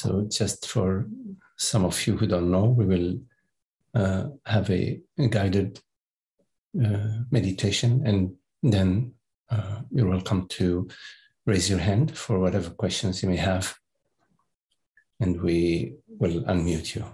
So just for some of you who don't know, we will have a guided meditation, and then you're welcome to raise your hand for whatever questions you may have, and we will unmute you.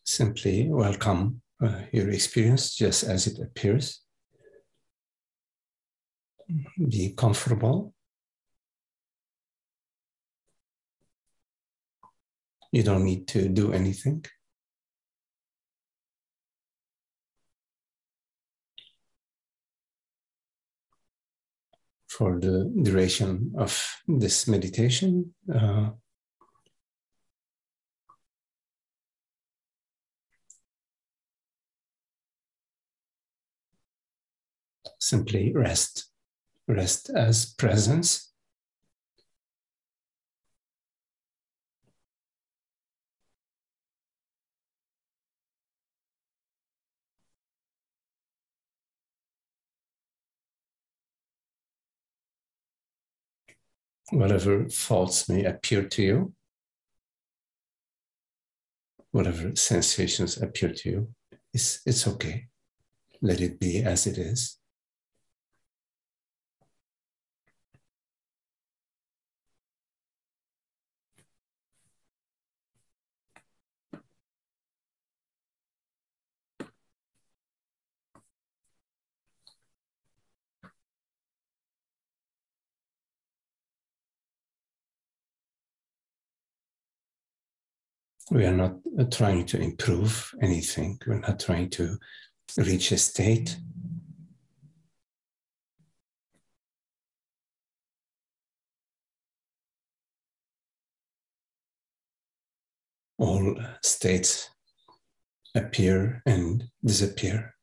Simply welcome your experience just as it appears. Be comfortable. You don't need to do anything. For the duration of this meditation, simply rest. Rest as presence. Whatever thoughts may appear to you, whatever sensations appear to you, it's okay. Let it be as it is. We are not trying to improve anything. We're not trying to reach a state. All states appear and disappear.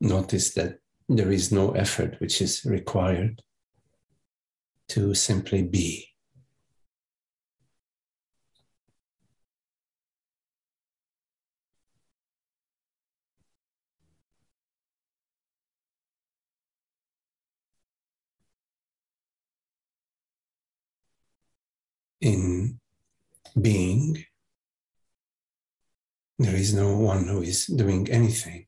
Notice that there is no effort which is required to simply be. In being, there is no one who is doing anything.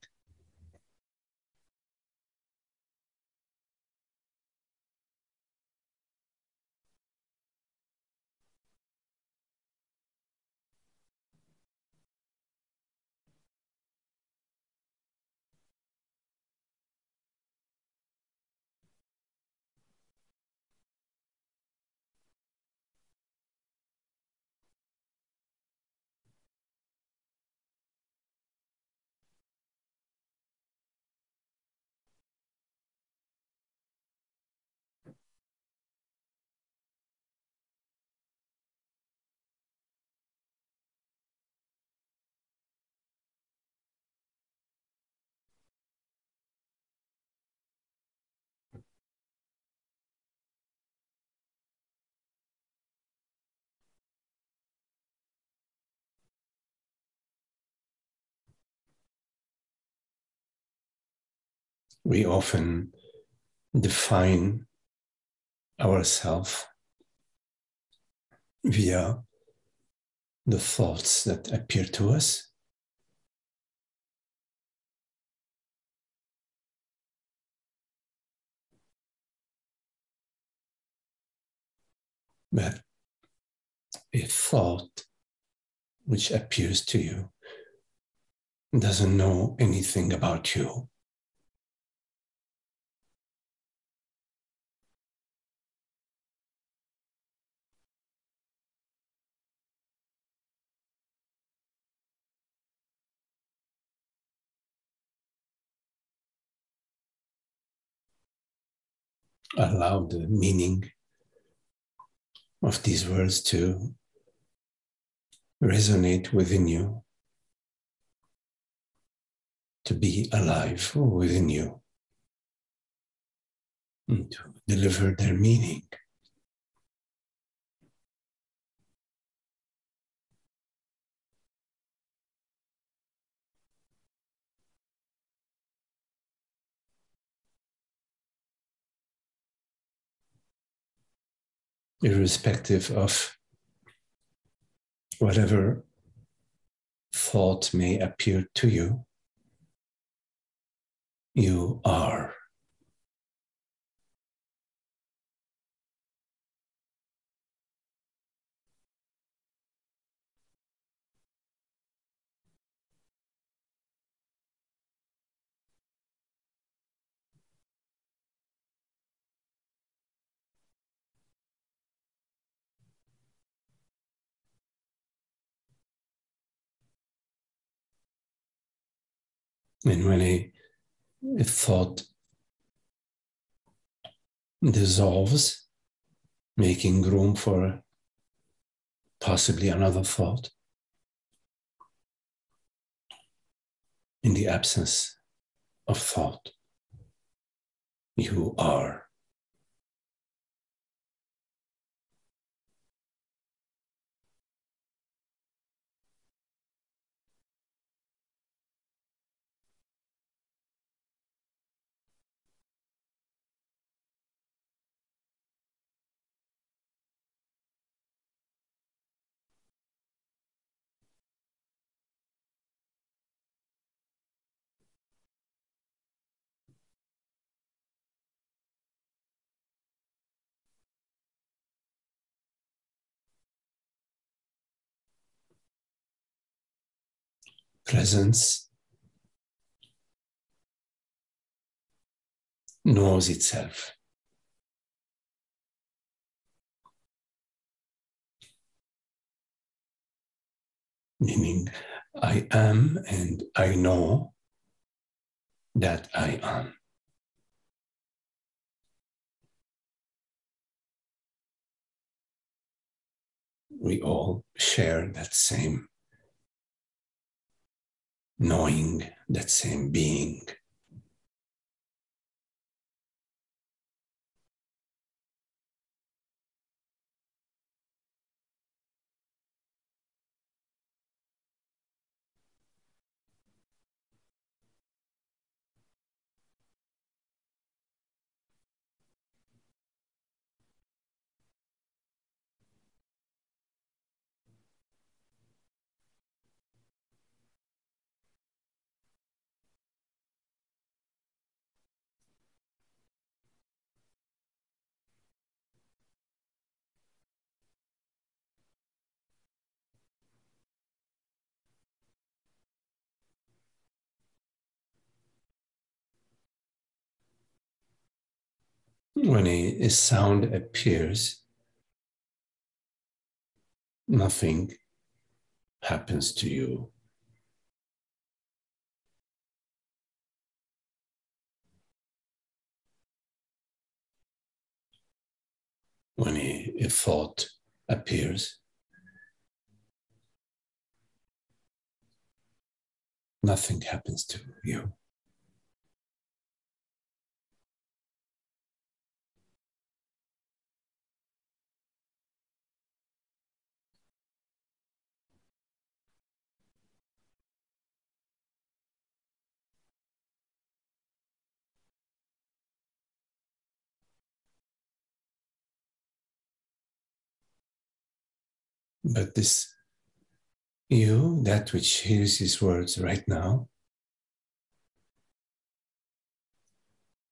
We often define ourselves via the thoughts that appear to us. But a thought which appears to you doesn't know anything about you. Allow the meaning of these words to resonate within you, to be alive within you, and to deliver their meaning. Irrespective of whatever thought may appear to you, you are. And when a thought dissolves, making room for possibly another thought, in the absence of thought, you are. Presence knows itself. Meaning, I am and I know that I am. We all share that same knowing, that same being. When a sound appears, nothing happens to you. When a thought appears, nothing happens to you. But this you, that which hears these words right now,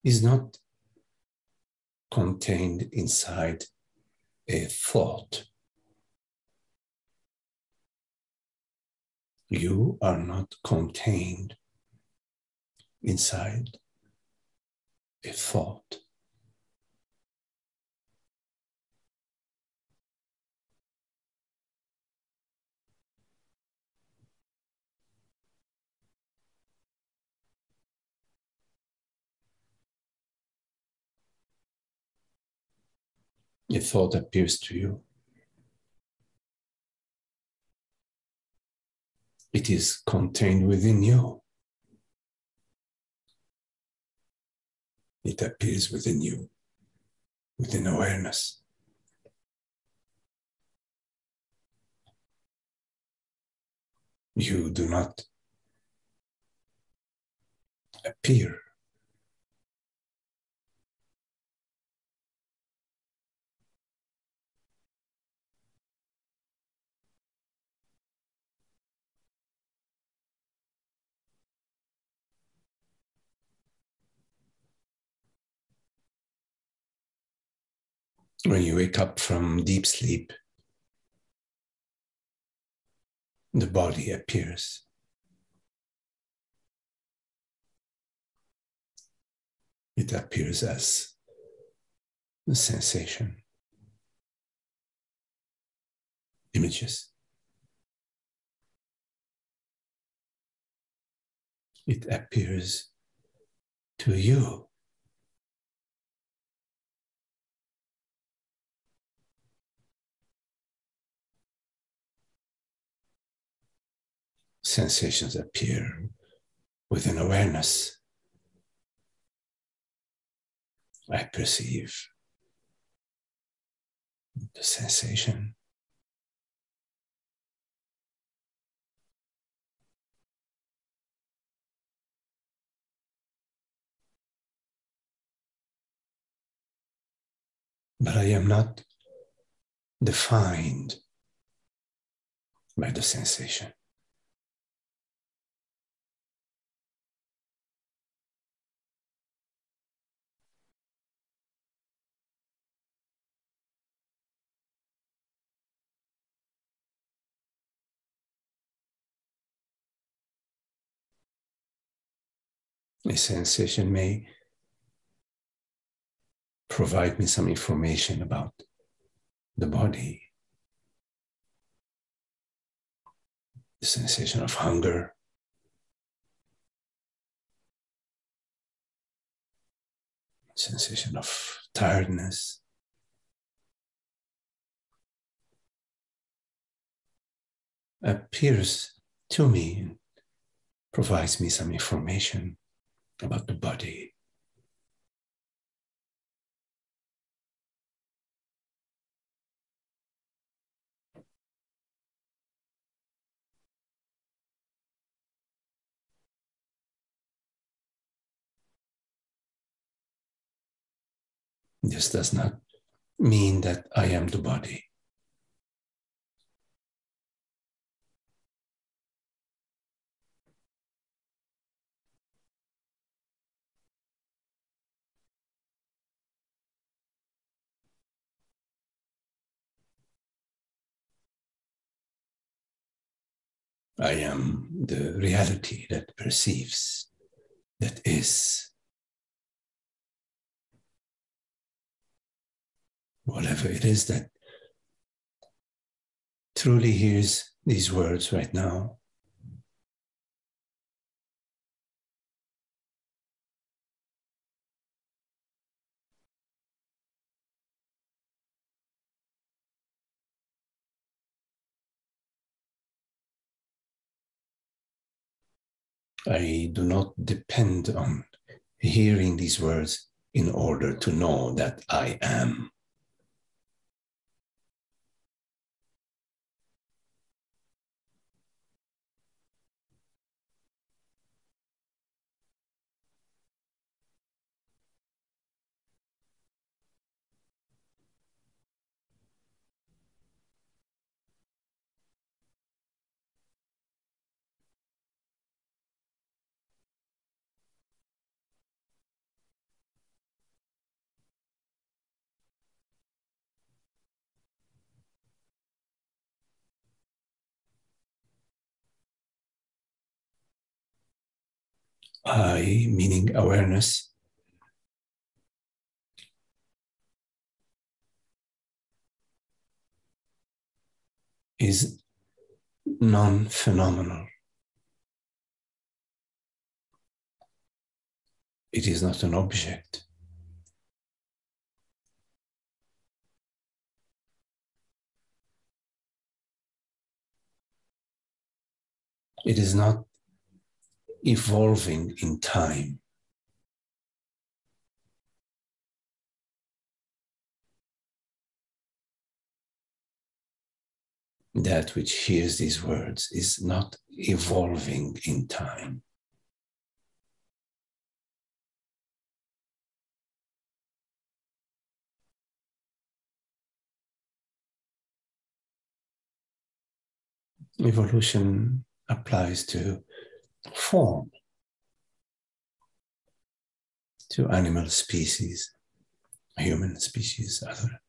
is not contained inside a thought. You are not contained inside a thought. A thought appears to you. It is contained within you. It appears within you, within awareness. You do not appear. When you wake up from deep sleep, the body appears. It appears as the sensation, images. It appears to you. Sensations appear within awareness. I perceive the sensation. But I am not defined by the sensation. A sensation may provide me some information about the body, the sensation of hunger, sensation of tiredness, appears to me and provides me some information about the body. This does not mean that I am the body. I am the reality that perceives, that is. Whatever it is that truly hears these words right now, I do not depend on hearing these words in order to know that I am. I, meaning awareness, is non-phenomenal. It is not an object. It is not evolving in time. That which hears these words is not evolving in time. Evolution applies to form, to animal species, human species, other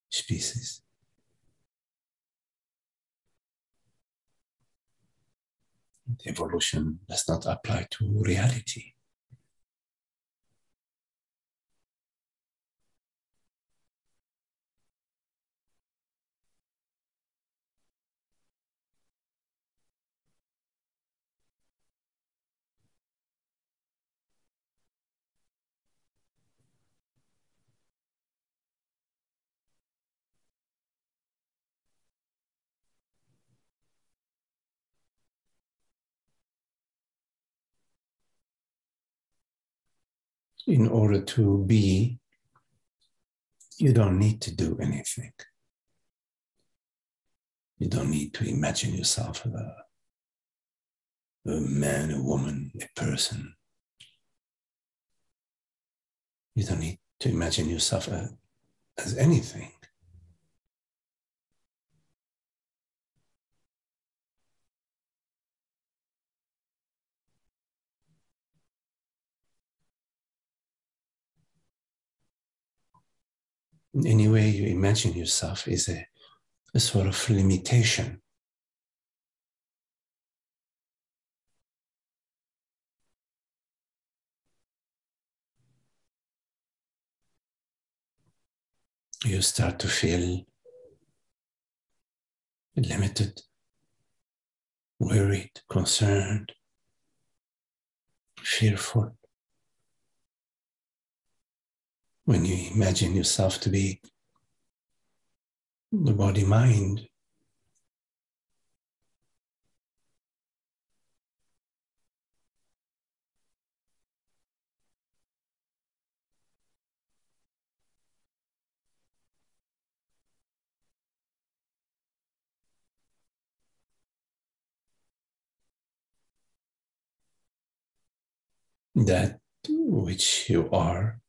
species. Evolution does not apply to reality. In order to be, you don't need to do anything. You don't need to imagine yourself a man, a woman, a person. You don't need to imagine yourself as anything. In any way you imagine yourself is a sort of limitation. You start to feel limited, worried, concerned, fearful. When you imagine yourself to be the body-mind, that which you are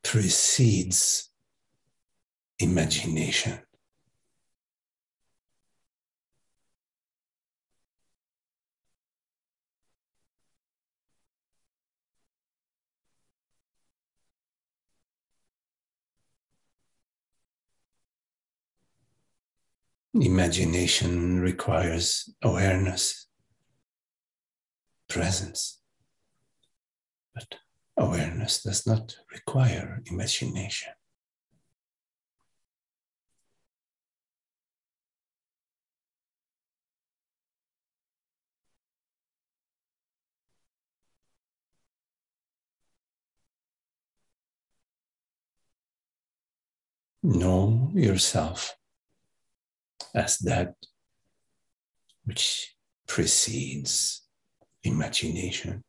precedes imagination. Imagination requires awareness, presence, but awareness does not require imagination. Know yourself as that which precedes imagination,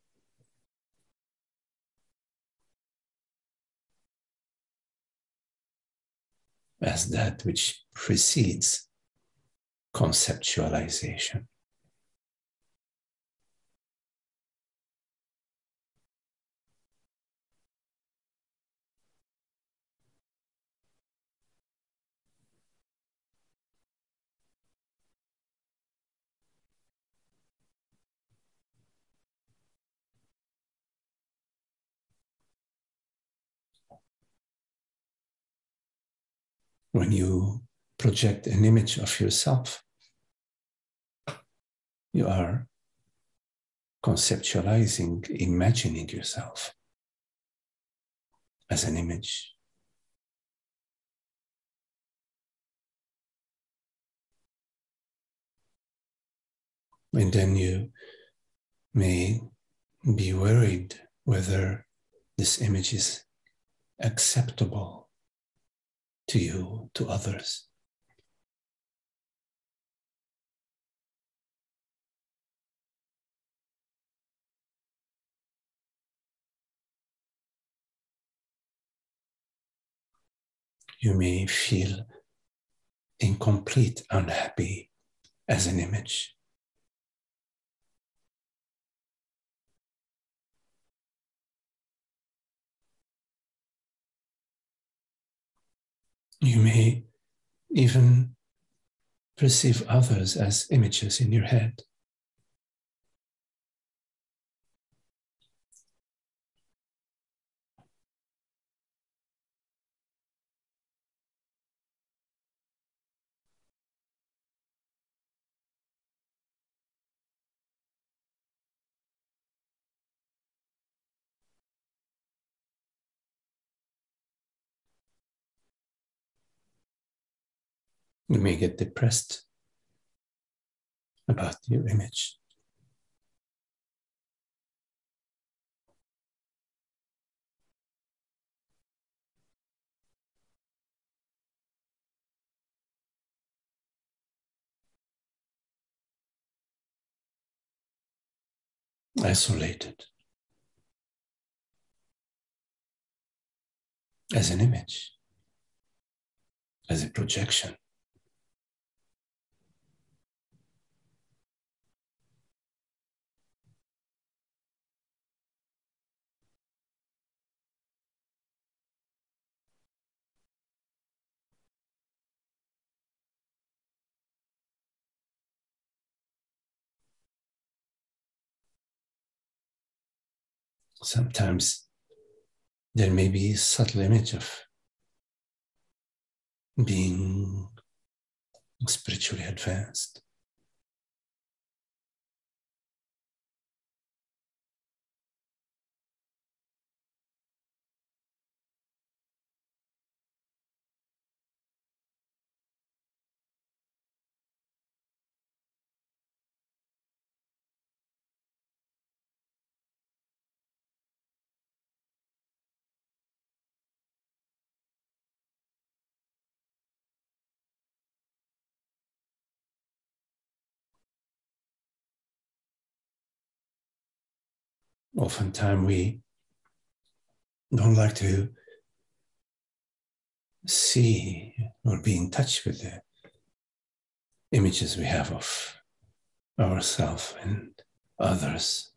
as that which precedes conceptualization. When you project an image of yourself, you are conceptualizing, imagining yourself as an image. And then you may be worried whether this image is acceptable to you, to others. You may feel incomplete, unhappy as an image. You may even perceive others as images in your head. You may get depressed about your image. Isolated as an image, as a projection. Sometimes there may be a subtle image of being spiritually advanced. Oftentimes we don't like to see or be in touch with the images we have of ourselves and others.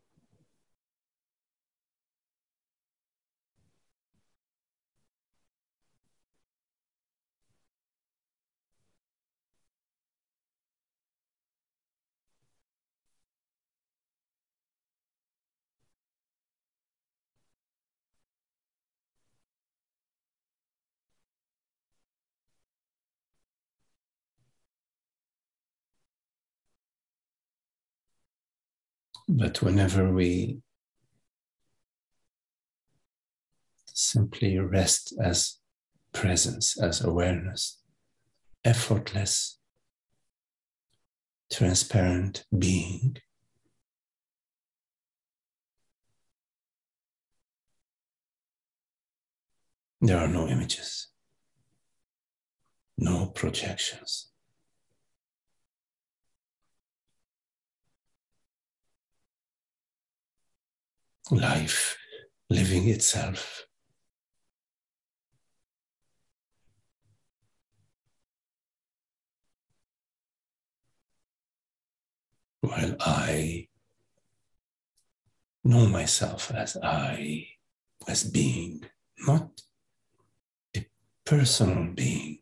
But whenever we simply rest as presence, as awareness, effortless, transparent being, there are no images, no projections. Life living itself. While I know myself as being, not a personal being,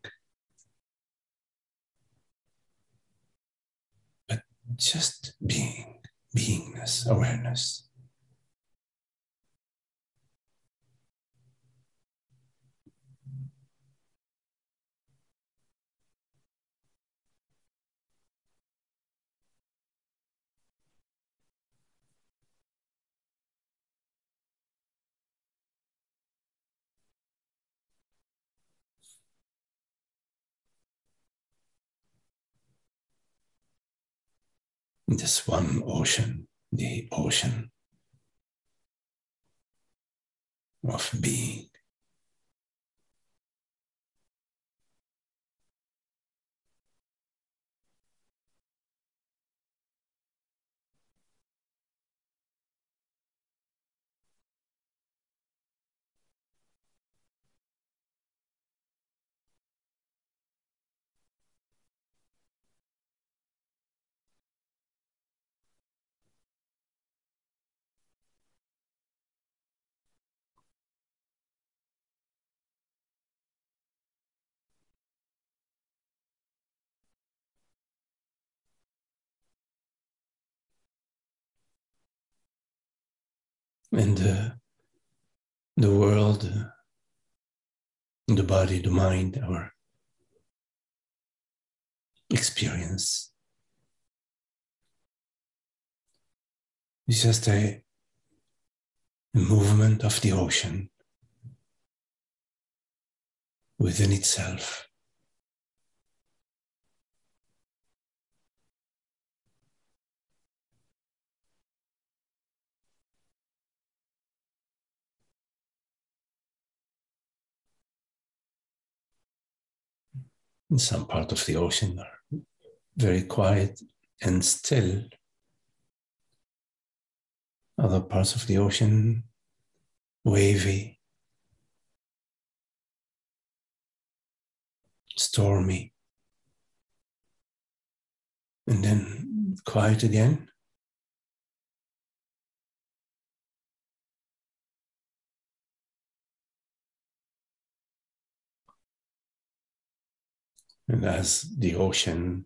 but just being, beingness, awareness. This one ocean, the ocean of being. And the world, the body, the mind, our experience is just a movement of the ocean within itself. And some part of the ocean are very quiet and still. Other parts of the ocean, wavy, stormy, and then quiet again. And as the ocean,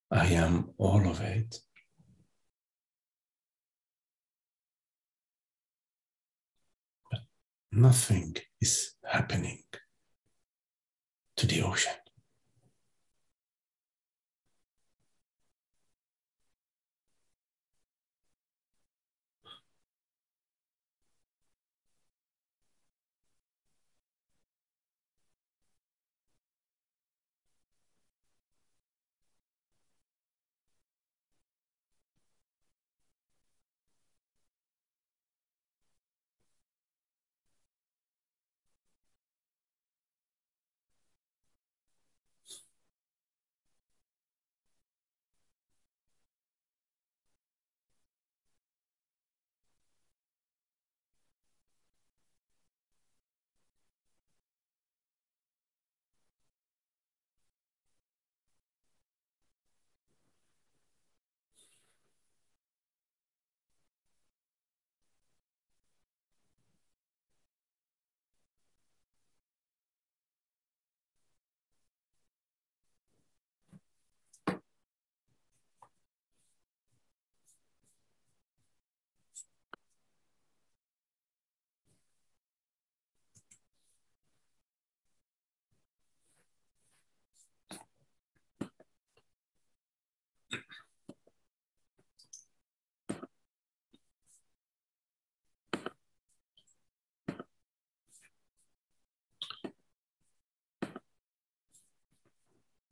I am all of it. But nothing is happening to the ocean.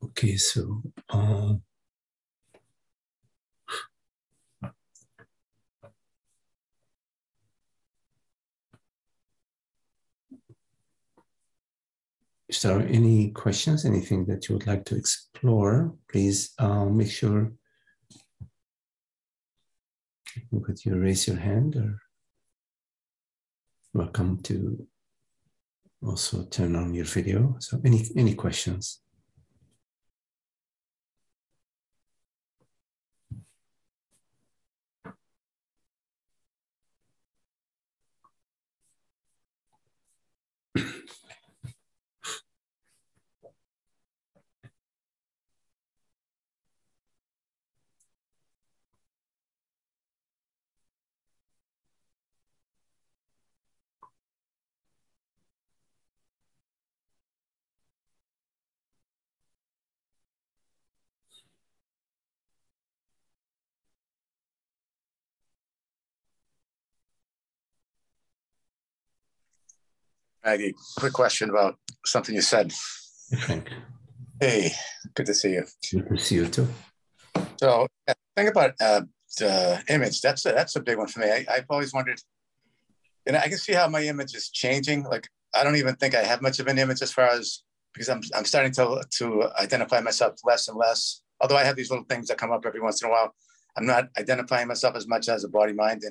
Okay, so if there are any questions, anything that you would like to explore, please make sure that you raise your hand, or welcome to also turn on your video. So any questions? Magdi, quick question about something you said. Hey, Frank. Hey, good to see you. Good to see you too. So think about the image. That's a big one for me. I've always wondered, and I can see how my image is changing. Like I don't even think I have much of an image as far as, because I'm starting to identify myself less and less. Although I have these little things that come up every once in a while, I'm not identifying myself as much as a body mind.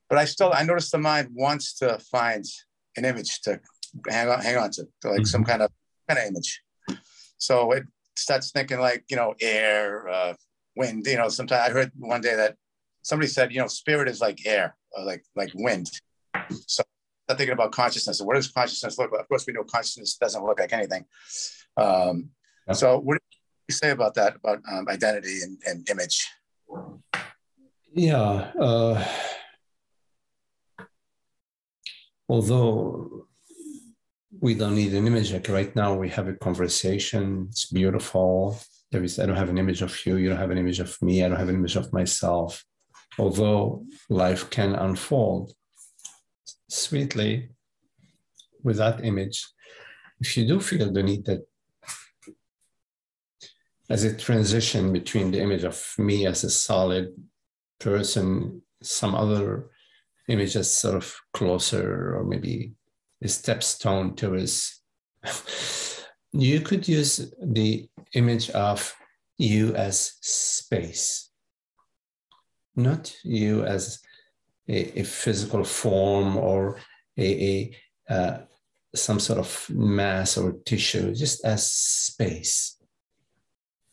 But I notice the mind wants to find an image to hang on to like some kind of image. So it starts thinking like, air, wind. Sometimes I heard one day that somebody said, spirit is like air, or like wind. So I'm thinking about consciousness. So what does consciousness look like? Of course, we know consciousness doesn't look like anything. So what do you say about that, about identity and image? Yeah. Although we don't need an image, like right now we have a conversation, it's beautiful. I don't have an image of you, you don't have an image of me, I don't have an image of myself. Although life can unfold sweetly without image, if you do feel the need that as a transition between the image of me as a solid person, some other image that's sort of closer, or maybe a stepstone towards, you could use the image of you as space, not you as a physical form or some sort of mass or tissue, just as space.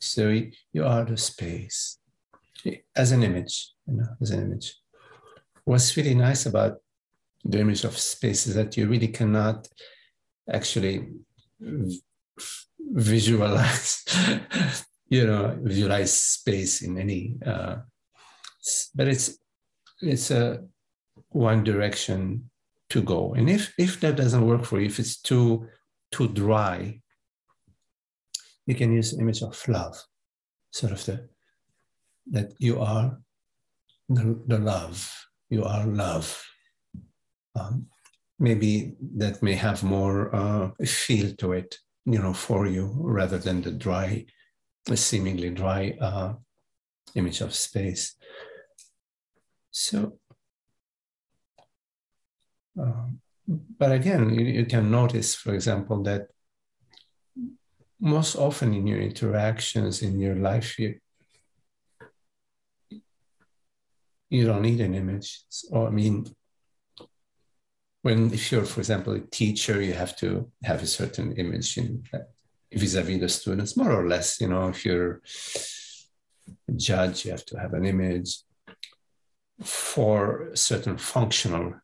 So you are the space as an image, as an image. What's really nice about the image of space is that you really cannot actually visualize, visualize space in any, but it's a one direction to go. And if that doesn't work for you, if it's too dry, you can use the image of love, sort of that you are the love. You are love. Maybe that may have more feel to it, for you, rather than the seemingly dry image of space. So, but again, you can notice, for example, that most often in your interactions in your life, you don't need an image. So, if you're, for example, a teacher, you have to have a certain image vis-a-vis the students, more or less. If you're a judge, you have to have an image for a certain functional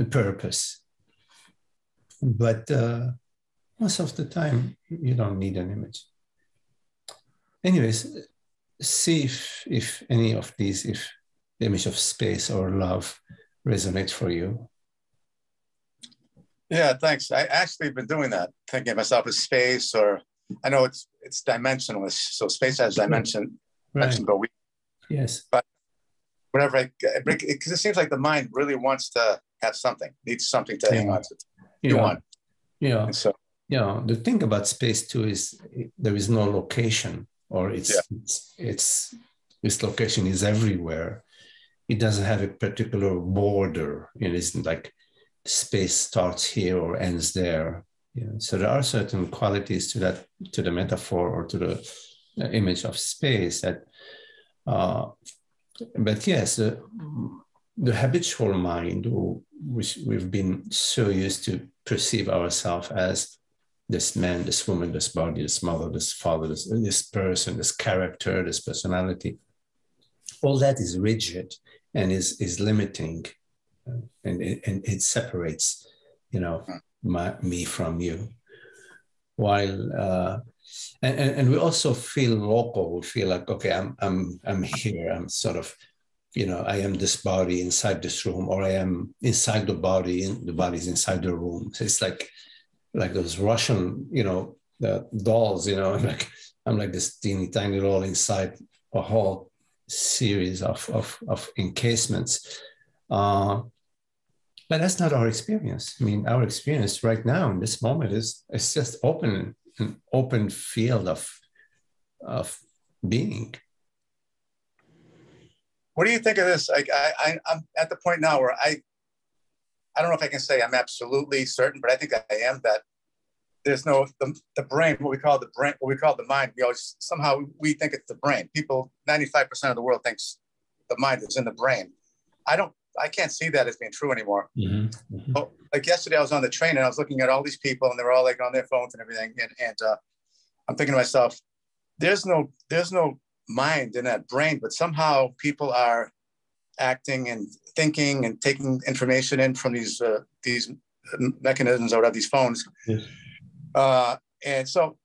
purpose. But most of the time, you don't need an image. Anyways, see if any of these, if the image of space or love resonates for you. Yeah, thanks. I actually have been doing that, thinking of myself as space, or I know it's dimensionless. So space has dimension, right. But yes. But whatever, because it seems like the mind really wants to have something, needs something to hang on to. You want. Yeah. And so, the thing about space too is there is no location, or its location is everywhere. It doesn't have a particular border. It isn't like space starts here or ends there. So there are certain qualities to the metaphor or to the image of space that. But yes, the habitual mind, which we've been so used to perceive ourselves as this man, this woman, this body, this mother, this father, this person, this character, this personality, all that is rigid and is limiting, and it separates, me from you. While and we also feel local. We feel like, okay, I'm here. I'm sort of, I am this body inside this room, or I am inside the body, and the body's inside the room. So it's like those Russian, the dolls, like I'm like this teeny tiny doll inside a whole series of encasements. But that's not our experience. Our experience right now in this moment is just an open field of being. What do you think of this? Like, I'm at the point now where I don't know if I can say I'm absolutely certain, but I think I am, that there's no, the brain, what we call the brain, what we call the mind. We always, somehow we think it's the brain. People, 95% of the world thinks the mind is in the brain. I can't see that as being true anymore. Mm-hmm. Mm-hmm. So, like yesterday I was on the train and I was looking at all these people and they're all like on their phones and everything. And I'm thinking to myself, there's no mind in that brain, but somehow people are acting and thinking and taking information in from these mechanisms out of these phones. Yes. And so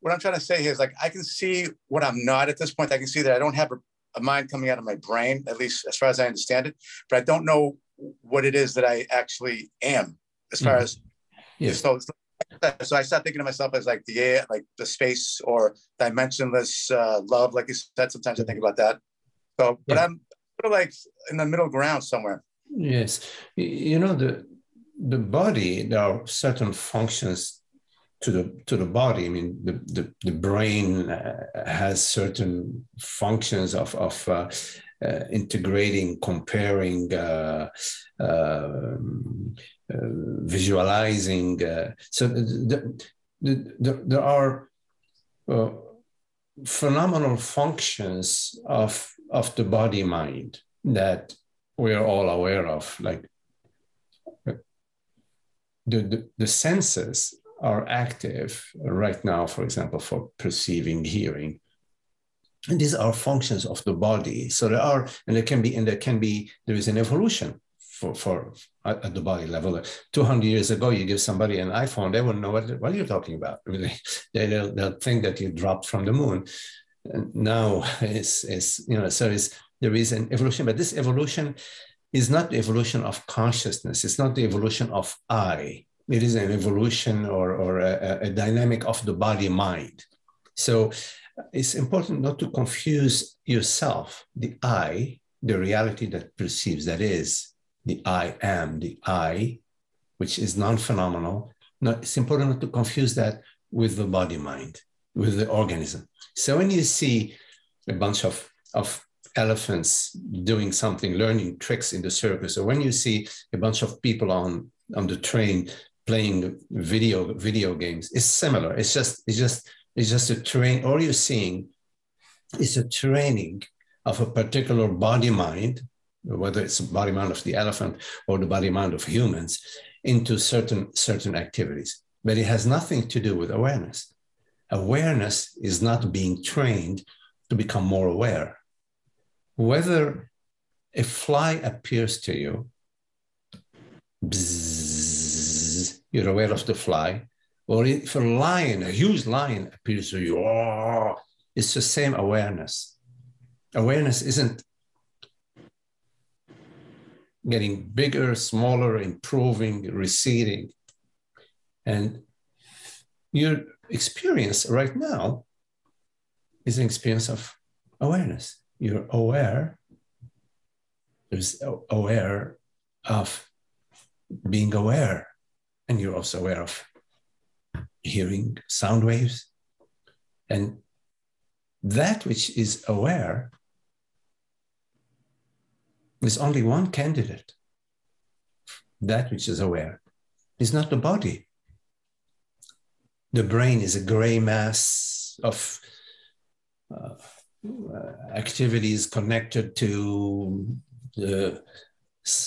what I'm trying to say here is, like, I can see what I'm not at this point. I can see that I don't have a mind coming out of my brain, at least as far as I understand it, but I don't know what it is that I actually am as far as, yes. So I start thinking of myself as like the air, like the space or dimensionless love, like you said. Sometimes I think about that. So, but I'm sort of like in the middle ground somewhere. Yes, you know, the body, there are certain functions to the body. I mean, the brain has certain functions of integrating, comparing, visualizing. So there are phenomenal functions of the body mind that we are all aware of. Like the senses are active right now, for example, for perceiving, hearing. And these are functions of the body. So there are, and there is an evolution for at the body level. 200 years ago, you give somebody an iPhone, they wouldn't know what you're talking about. Really, they'll think that you dropped from the moon. And now there is an evolution, but this evolution is not the evolution of consciousness. It's not the evolution of I. It is an evolution or a dynamic of the body mind. So it's important not to confuse yourself, the I, the reality that perceives, that is the I am, the I, which is non-phenomenal. It's important not to confuse that with the body mind, with the organism. So when you see a bunch of elephants doing something, learning tricks in the circus, or when you see a bunch of people on the train playing video games, it's similar. It's just a train. All you're seeing is a training of a particular body mind, whether it's the body mind of the elephant or the body mind of humans, into certain activities. But it has nothing to do with awareness. Awareness is not being trained to become more aware. Whether a fly appears to you, bzzz, you're aware of the fly, or if a huge lion appears to you, it's the same awareness. Awareness isn't getting bigger, smaller, improving, receding. And your experience right now is an experience of awareness. You're aware. There's aware of being aware. And you're also aware of hearing sound waves. And that which is aware is only one candidate. That which is aware is not the body. The brain is a gray mass of activities connected to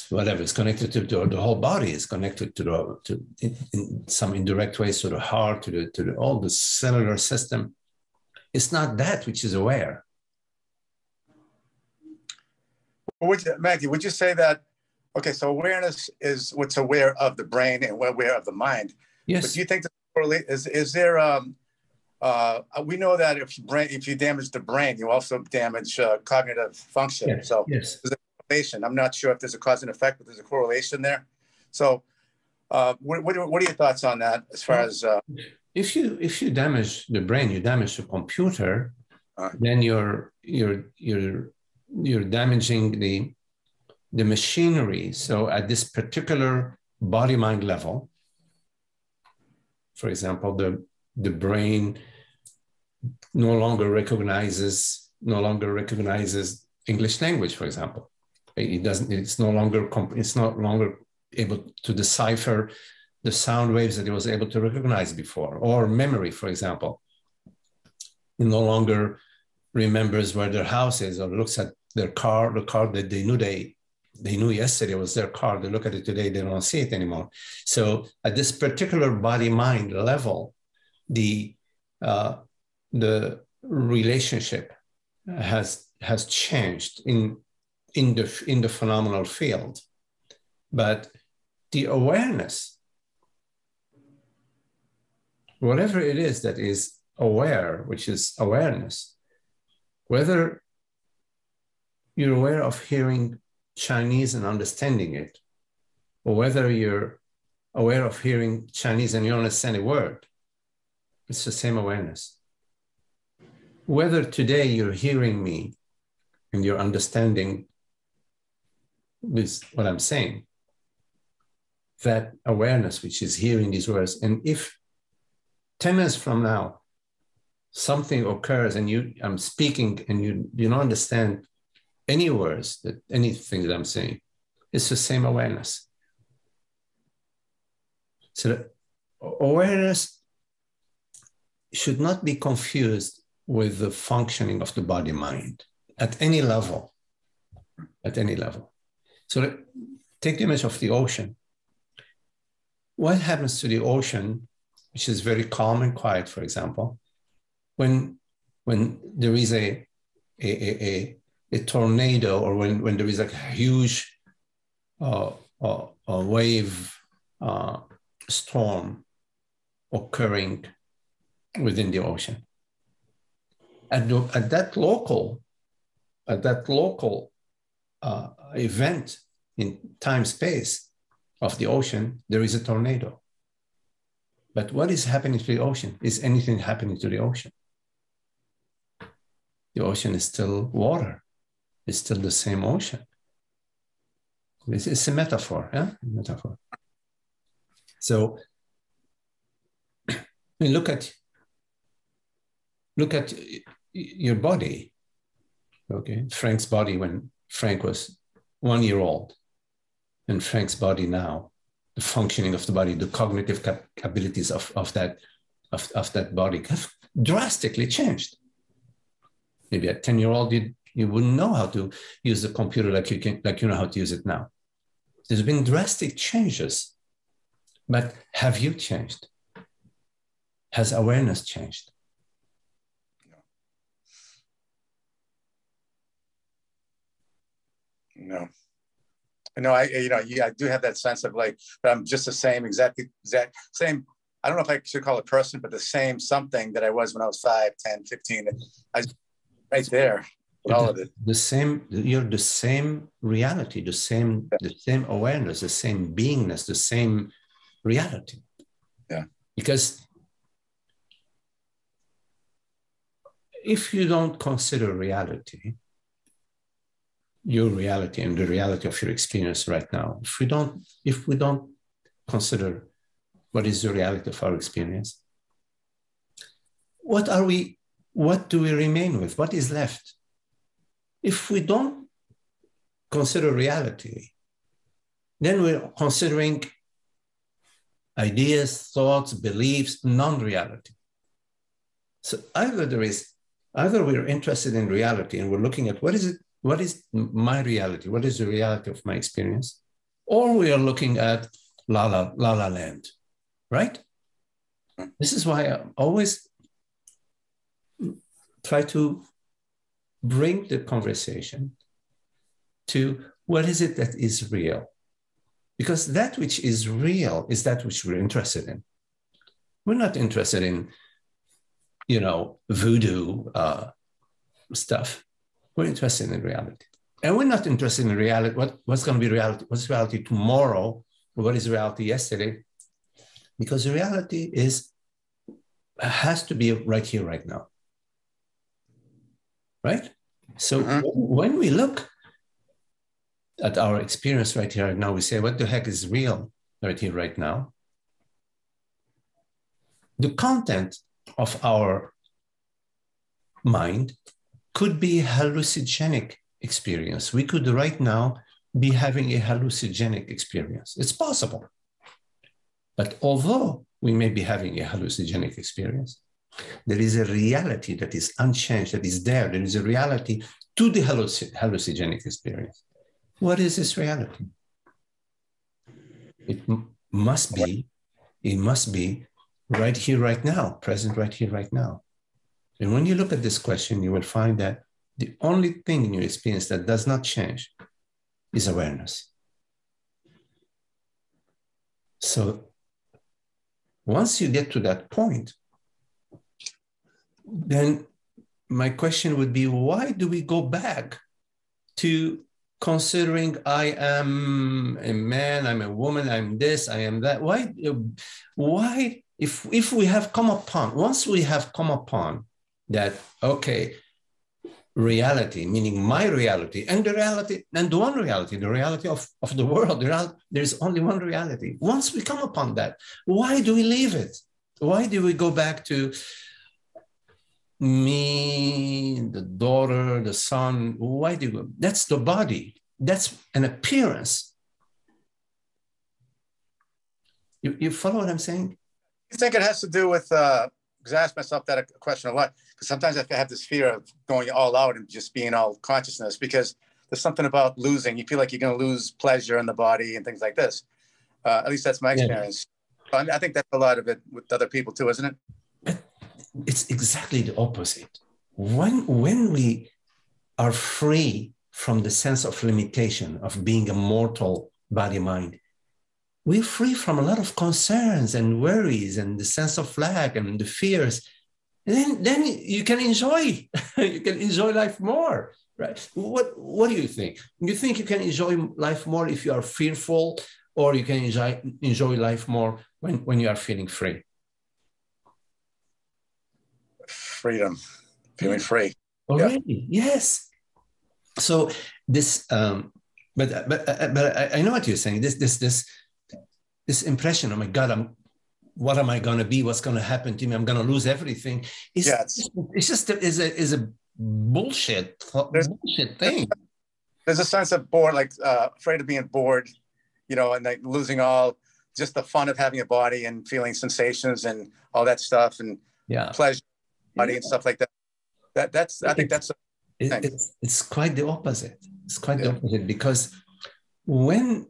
whatever is connected to the whole body, is connected to in some indirect ways to the heart, to all the cellular system. It's not that which is aware. Magdi, would you say that, okay, so awareness is what's aware of the brain and aware of the mind? Yes. But do you think is there we know that if you damage the brain, you also damage cognitive function. Yes. So yes. There's a correlation. I'm not sure if there's a cause and effect, but there's a correlation there. So what are your thoughts on that as far as if you damage the brain, you damage the computer, then you're damaging the machinery. So at this particular body mind level, for example, the brain no longer recognizes English language, for example. It's no longer able to decipher the sound waves that it was able to recognize before. Or memory, for example. It no longer remembers where their house is, or looks at their car, the car that they knew yesterday was their car. They look at it today, they don't see it anymore. So at this particular body-mind level, the relationship has changed in the phenomenal field, but the awareness, whatever it is that is aware, which is awareness, whether you're aware of hearing Chinese and understanding it, or whether you're aware of hearing Chinese and you don't understand a word, it's the same awareness. Whether today you're hearing me and you're understanding this, what I'm saying, that awareness which is hearing these words, and if 10 minutes from now something occurs and I'm speaking and you don't understand any words, anything that I'm saying, it's the same awareness. So the awareness should not be confused with the functioning of the body-mind at any level, So take the image of the ocean. What happens to the ocean, which is very calm and quiet, for example, when there is a tornado, or when there is a huge wave storm occurring within the ocean? At that local event in time-space of the ocean, there is a tornado. But what is happening to the ocean? Is anything happening to the ocean? The ocean is still water. It's still the same ocean. It's a metaphor, yeah? Metaphor. So look at your body, okay? Frank's body when Frank was 1 year old, and Frank's body now, the functioning of the body, the cognitive abilities of that body have drastically changed. Maybe at 10-year-old, you wouldn't know how to use the computer like you know how to use it now. There's been drastic changes, but have you changed? Has awareness changed? No. I do have that sense of like, but I'm just the same, exact same. I don't know if I should call it person, but the same something that I was when I was 5, 10, 15. Right there, all of it. You're the same reality, the same awareness, the same beingness, the same reality. Yeah. Because if you don't consider reality, your reality and the reality of your experience right now, if we don't consider what is the reality of our experience, what do we remain with? What is left? If we don't consider reality, then we're considering ideas, thoughts, beliefs, non-reality. So either we're interested in reality and we're looking at what is my reality? What is the reality of my experience? Or we are looking at la la land, right? This is why I always try to bring the conversation to what is it that is real? Because that which is real is that which we're interested in. We're not interested in, voodoo stuff. We're interested in reality. And we're not interested in reality. What's going to be reality? What's reality tomorrow? Or what is reality yesterday? Because the reality has to be right here, right now. Right? So when we look at our experience right here, right now, we say, what the heck is real right here, right now? The content of our mind could be a hallucinogenic experience. We could right now be having a hallucinogenic experience. It's possible. But although we may be having a hallucinogenic experience, there is a reality that is unchanged, that is there. There is a reality to the hallucinogenic experience. What is this reality? It must be right here, right now, present right here, right now. And when you look at this question, you will find that the only thing in your experience that does not change is awareness. So once you get to that point, then my question would be, why do we go back to considering I am a man, I'm a woman, I'm this, I am that? Why if we have come upon, once we have come upon that, okay, reality, meaning my reality, and the reality, and the one reality, the reality of the world, there's only one reality. Once we come upon that, why do we leave it? Why do we go back to me, the daughter, the son? Why do we? That's the body. That's an appearance. You follow what I'm saying? You think it has to do with, because I ask myself that question a lot, because sometimes I have this fear of going all out and just being all consciousness, because there's something about losing. You feel like you're going to lose pleasure in the body and things like this. At least that's my experience. Yeah. I think that's a lot of it with other people too, isn't it? But it's exactly the opposite. When we are free from the sense of limitation of being a mortal body-mind, we're free from a lot of concerns and worries and the sense of lack and the fears. And then you can enjoy, you can enjoy life more, right? What do you think? Do you think you can enjoy life more if you are fearful, or you can enjoy life more when you are feeling free? Freedom, feeling free. Already, yeah. Yes. So this, but I know what you're saying. This impression, oh my God, what am I going to be? What's going to happen to me? I'm going to lose everything. It's just a bullshit thing. There's a sense of bored, like afraid of being bored, and like losing all just the fun of having a body and feeling sensations and all that stuff and pleasure, body and stuff like that. I think that's it's quite the opposite. It's quite the opposite, because when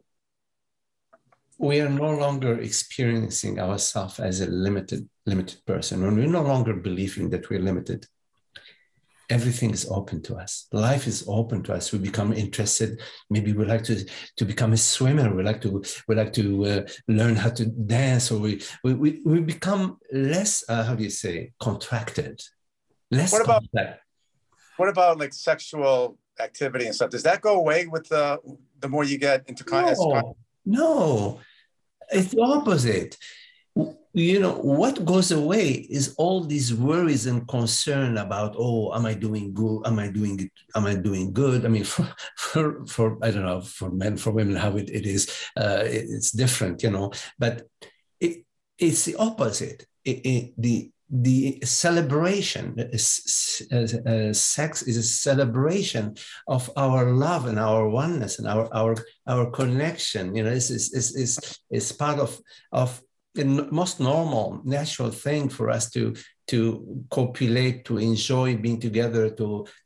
we are no longer experiencing ourselves as a limited person, when we're no longer believing that we're limited, everything is open to us. Life is open to us. We become interested. Maybe we like to become a swimmer. We like to learn how to dance, or we become less contracted, less. What about like sexual activity and stuff? Does that go away with the more you get into No, it's the opposite. What goes away is all these worries and concern about, oh, am I doing good? Am I doing it? Am I doing good? I mean, for I don't know, for men, for women, how it is, it's different, but it's the opposite. The celebration, sex is a celebration of our love and our oneness and our connection. It's part of the most normal, natural thing for us to copulate, to enjoy being together,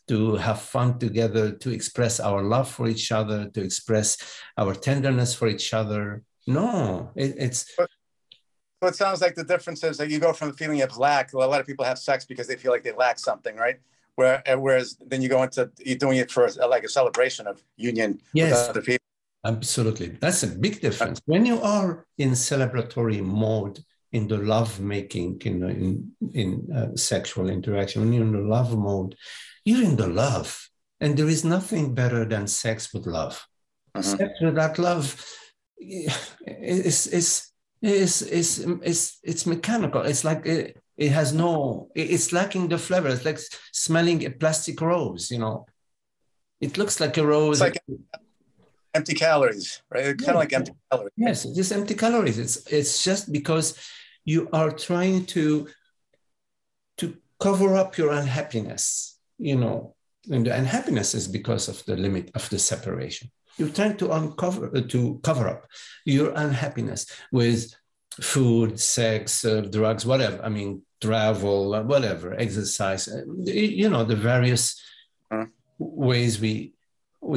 to have fun together, to express our love for each other, to express our tenderness for each other. No, So it sounds like the difference is that you go from the feeling of lack. A lot of people have sex because they feel like they lack something, right? Whereas then you go into you're doing it for like a celebration of union with other people. Absolutely. That's a big difference. When you are in celebratory mode, in the love making, in sexual interaction, when you're in the love mode, you're in the love. And there is nothing better than sex with love. Mm-hmm. Sex without love it's mechanical. It's like it has it's lacking the flavor. It's like smelling a plastic rose, It looks like a rose. It's like empty calories, right? It's kind of like empty calories. Yes, it's just empty calories. It's just because you are trying to cover up your unhappiness, and the unhappiness is because of the limit of the separation. You're trying to cover up your unhappiness with food, sex, drugs, whatever. I mean, travel, whatever, exercise, the various ways we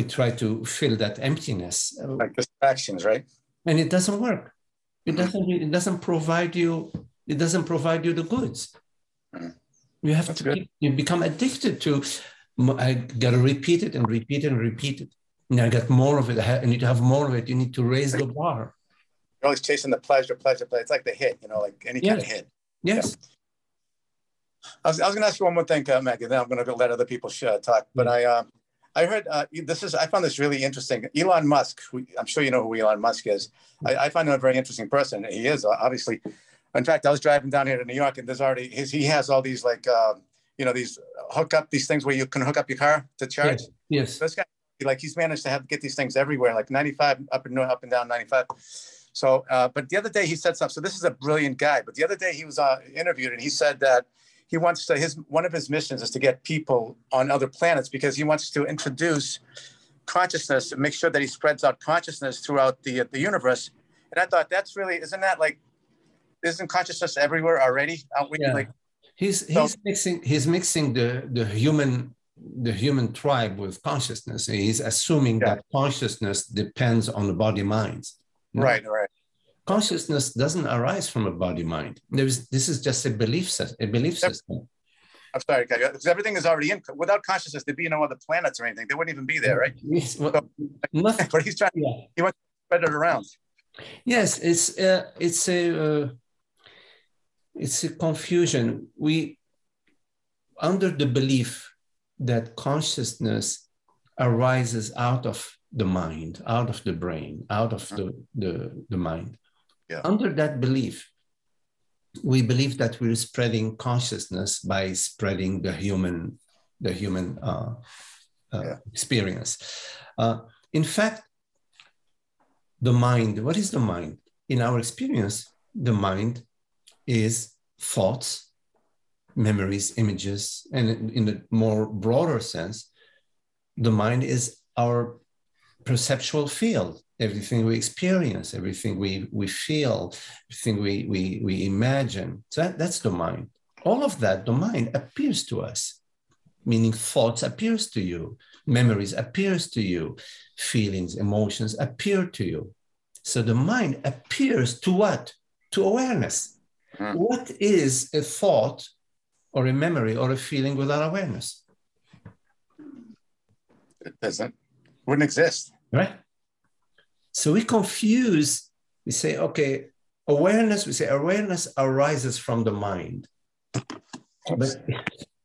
try to fill that emptiness. Like distractions, right? And it doesn't work. It doesn't provide you the goods. You have you become addicted to, I got to repeat it and repeat it and repeat it. And I got more of it. I need to have more of it. You need to raise the bar. You're always chasing the pleasure. It's like the hit, like any kind of hit. Yes. Yeah. I was going to ask you one more thing, Maggie, then I'm going to let other people talk. But I heard I found this really interesting. Elon Musk, I'm sure you know who Elon Musk is. I find him a very interesting person. He is, obviously. In fact, I was driving down here to New York, and there's already he has all these these things where you can hook up your car to charge. Yes. So this guy, he's managed to get these things everywhere, like 95 up and down 95. So, but the other day he said something. So this is a brilliant guy. But the other day he was interviewed, and he said that he wants to one of his missions is to get people on other planets because he wants to introduce consciousness and make sure that he spreads out consciousness throughout the universe. And I thought isn't consciousness everywhere already? He's mixing the human tribe with consciousness. He's assuming that consciousness depends on the body minds. No. Right. Consciousness doesn't arise from a body mind. This is just a belief system. I'm sorry, because everything is already in. Without consciousness, there'd be no other planets or anything. They wouldn't even be there, right? Yes, nothing. But he's trying. Yeah. He wants to spread it around. Yes, it's a confusion. We under the belief that consciousness arises out of the mind, out of the brain, out of the mind. Yeah. Under that belief, we believe that we're spreading consciousness by spreading the human experience. In fact, the mind, what is the mind? In our experience, the mind is thoughts, memories, images, and in a more broader sense, the mind is our perceptual field. Everything we experience, everything we feel, everything we imagine. So that's the mind. All of that, the mind appears to us, meaning thoughts appears to you, memories appears to you, feelings, emotions appear to you. So the mind appears to what? To awareness. What is a thought or a memory or a feeling without awareness? It wouldn't exist. Right? So we confuse, we say, okay, awareness arises from the mind. But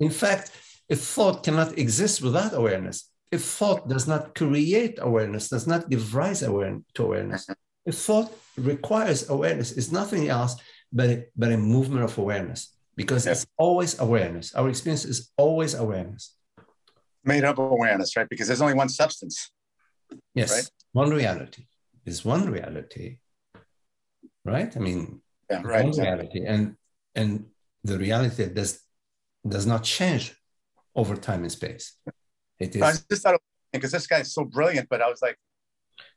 in fact, a thought cannot exist without awareness. A thought does not create awareness, does not give rise to awareness. A thought requires awareness. It's nothing else but a movement of awareness, because it's always awareness. Our experience is always awareness. Made up awareness, right? Because there's only one substance. Yes, right? One reality. Is one reality, right? I mean, right, one reality, and the reality does not change over time and space. It is. I just thought, because this guy's so brilliant, but I was like,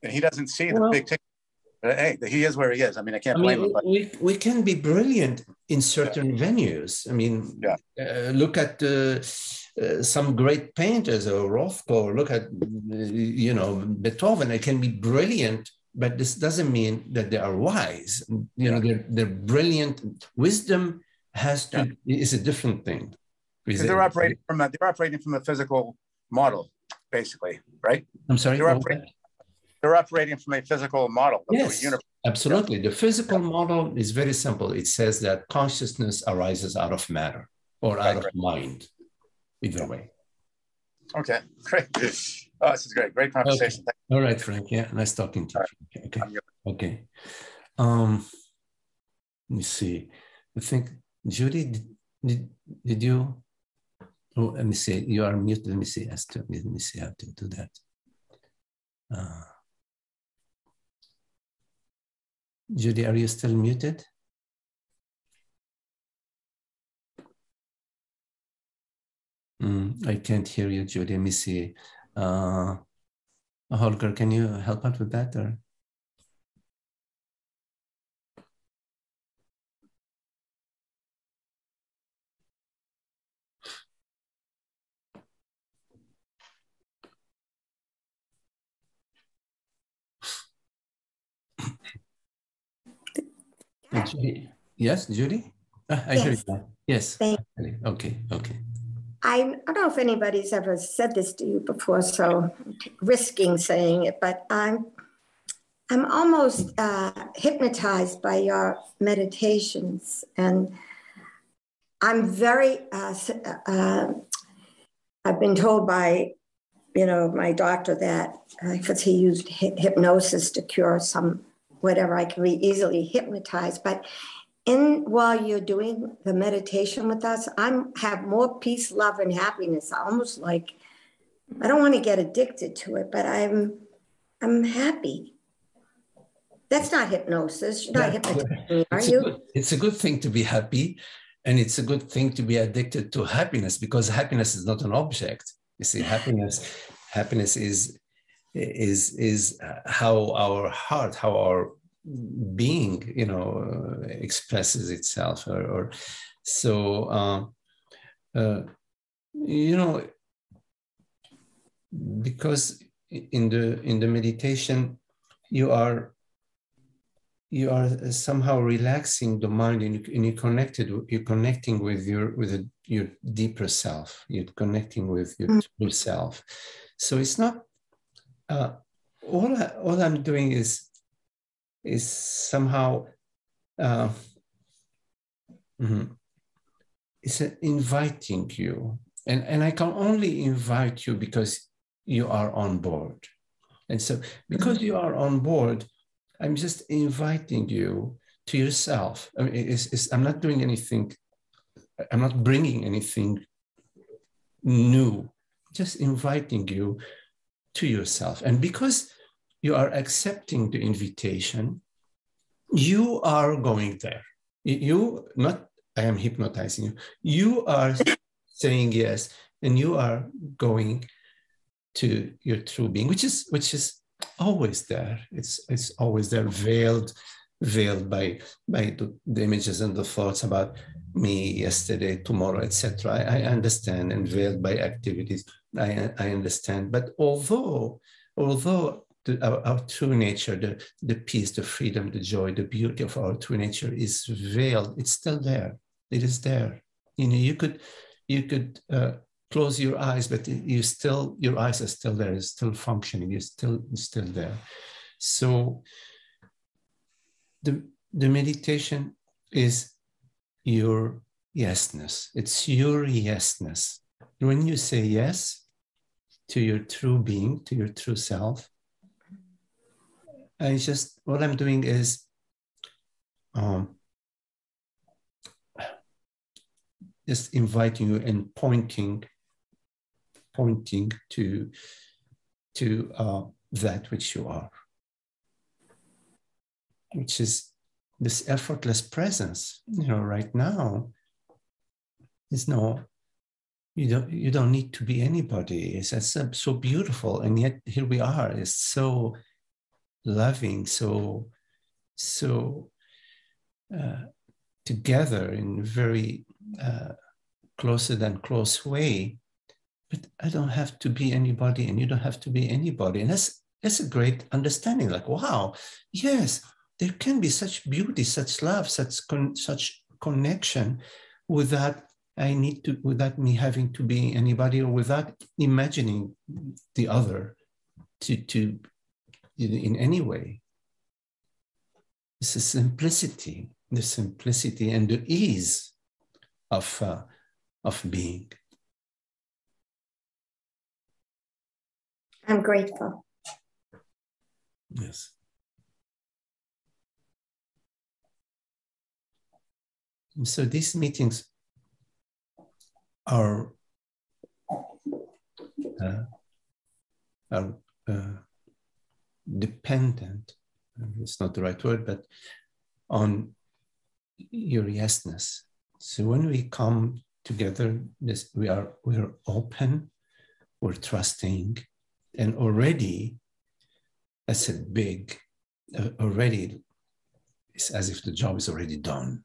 and he doesn't see the big picture. Hey, he is where he is. I mean, I can't blame him. But we can be brilliant in certain venues. I mean, look at some great painters, or Rothko, or look at Beethoven. They can be brilliant, but this doesn't mean that they are wise. They're brilliant. Wisdom is a different thing. They're operating from a physical model, basically, right? I'm sorry. They're operating from a physical model. Yes, absolutely. The physical model is very simple. It says that consciousness arises out of matter or out of mind, either way. Okay, great. Oh, this is great. Great conversation. Okay. All right, Frank. Yeah, nice talking to you. Okay. Let me see. I think, Judy, did you? Oh, let me see. You are muted. Let me see. Let me see how to do that. Judy, are you still muted? I can't hear you, Judy. Let me see. Holger, can you help out with that? Or? Judy. Yes, Judy? I hear you Yes. now. Yes. Thank Okay. I don't know if anybody's ever said this to you before, so I'm risking saying it, but I'm almost hypnotized by your meditations, and I'm very. I've been told by my doctor that because he used hypnosis to cure some whatever, I can be easily hypnotized, but while you're doing the meditation with us, have more peace, love, and happiness. Almost like I don't want to get addicted to it, but I'm happy. That's not hypnosis. You're not hypnotizing me, are you? It's a good thing to be happy, and it's a good thing to be addicted to happiness, because happiness is not an object. You see, happiness is how our heart, how our being, expresses itself, or so. Because in the meditation, you are somehow relaxing the mind, and you're connecting with your deeper self. You're connecting with your true self. So it's not all I'm doing is somehow it's inviting you, and I can only invite you because you are on board. And so because you are on board, I'm just inviting you to yourself. I mean, I'm not doing anything. I'm not bringing anything new, just inviting you to yourself. And because you are accepting the invitation, you are going there. I am hypnotizing you. You are saying yes, and you are going to your true being, which is always there. It's always there, veiled by the images and the thoughts about me yesterday, tomorrow, etc. I understand, and veiled by activities. I understand. But although our true nature, the peace, the freedom, the joy, the beauty of our true nature is veiled, it's still there. It is there. You could close your eyes, but your eyes are still there. It's still functioning. You're still there. So the meditation is your yesness. It's your yesness. When you say yes to your true being, to your true self, what I'm doing is just inviting you and pointing to that which you are, which is this effortless presence. Right now, you don't need to be anybody. It's so beautiful, and yet here we are. It's so loving, so together in very closer than close way. But I don't have to be anybody, and you don't have to be anybody. And that's a great understanding. Like, wow, yes, there can be such beauty, such love, such connection without me having to be anybody, or without imagining the other to in any way. It's the simplicity and the ease of being. I'm grateful. Yes. And so these meetings are dependent, it's not the right word, but on your yesness. So when we come together, we're open, we're trusting, and already, I said big, already it's as if the job is already done.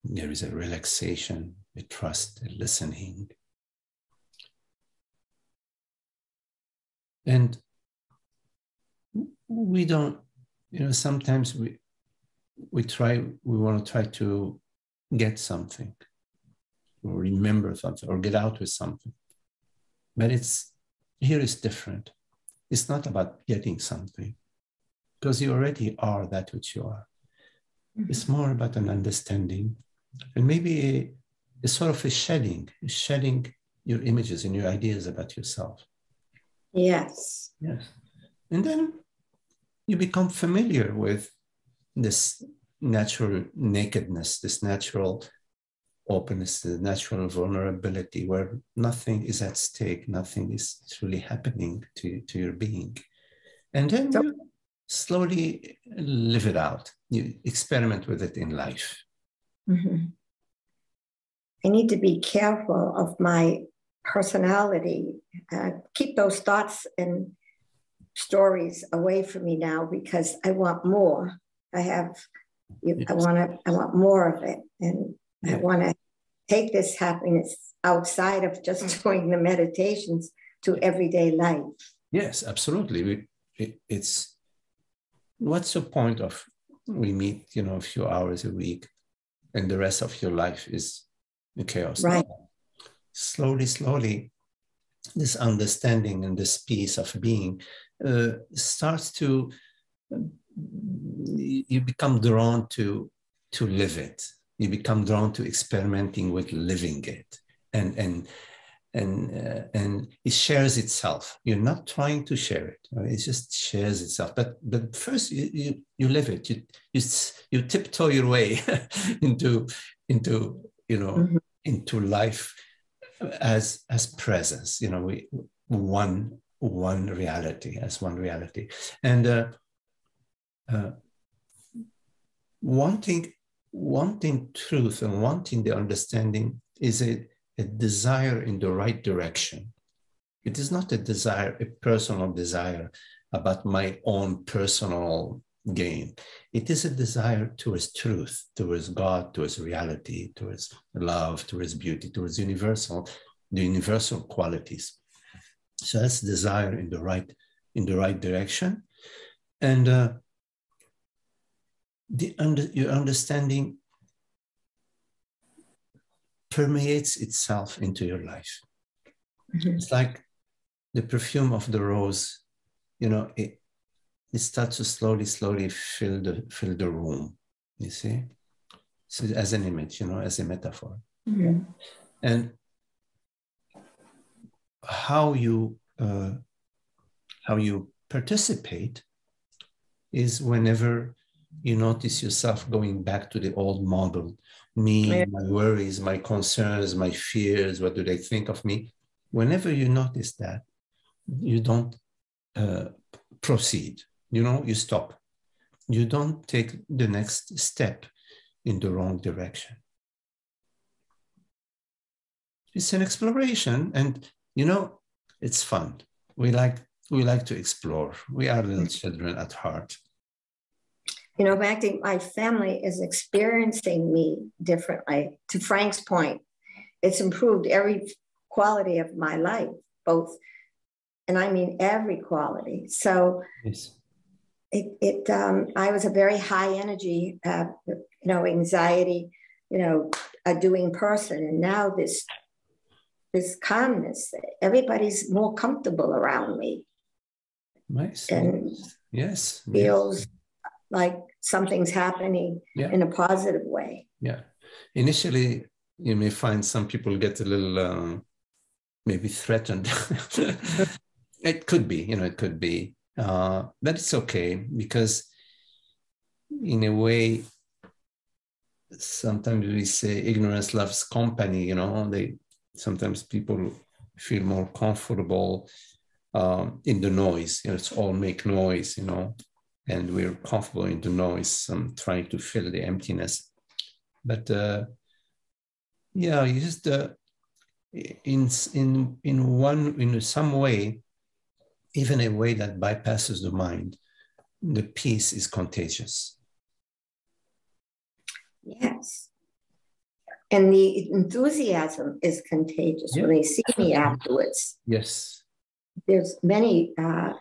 There is a relaxation, a trust, a listening. And we don't, sometimes we want to try to get something, or remember something, or get out with something. But here is different. It's not about getting something, because you already are that which you are. Mm-hmm. It's more about an understanding, and maybe a sort of a shedding your images and your ideas about yourself. Yes. Yes. And then you become familiar with this natural nakedness, this natural openness, the natural vulnerability, where nothing is at stake, nothing is truly happening to your being. And then you slowly live it out. You experiment with it in life. Mm-hmm. I need to be careful of my personality, keep those thoughts and stories away from me now, because I want more. I want more of it. And I want to take this happiness outside of just doing the meditations to everyday life. Yes, absolutely. It's what's the point of we meet, a few hours a week, and the rest of your life is chaos. Right. Slowly, this understanding and this peace of being starts to, you become drawn to live it. You become drawn to experimenting with living it, and it shares itself. You're not trying to share it; it just shares itself. But first, you live it. You tiptoe your way into mm-hmm. into life as presence. One reality, as one reality, and wanting truth and wanting the understanding is a desire in the right direction. It is not a personal desire about my own personal gain. It is a desire towards truth, towards God, towards reality, towards love, towards beauty, towards the universal qualities. So that's desire in the right direction. And your understanding permeates itself into your life. Mm-hmm. It's like the perfume of the rose, it starts to slowly fill the room, you see? So as an image, as a metaphor. Mm-hmm. And how you participate is whenever you notice yourself going back to the old model. Me, my worries, my concerns, my fears, what do they think of me? Whenever you notice that, you don't proceed, you stop. You don't take the next step in the wrong direction. It's an exploration, and it's fun. We like to explore. We are little children at heart. Magdi, my family is experiencing me differently. To Frank's point, it's improved every quality of my life, both, and I mean every quality. So yes. I was a very high energy, anxiety, a doing person, and now this calmness. Everybody's more comfortable around me. Nice. And yes. feels like something's happening in a positive way. Yeah. Initially, you may find some people get a little maybe threatened. It could be, it could be. But it's okay, because in a way, sometimes we say ignorance loves company, sometimes people feel more comfortable in the noise. It's all make noise, and we're comfortable in the noise, trying to fill the emptiness. But yeah, you just in some way, even a way that bypasses the mind, the peace is contagious. Yes. And the enthusiasm is contagious. When they see me afterwards. Yes. There's many, the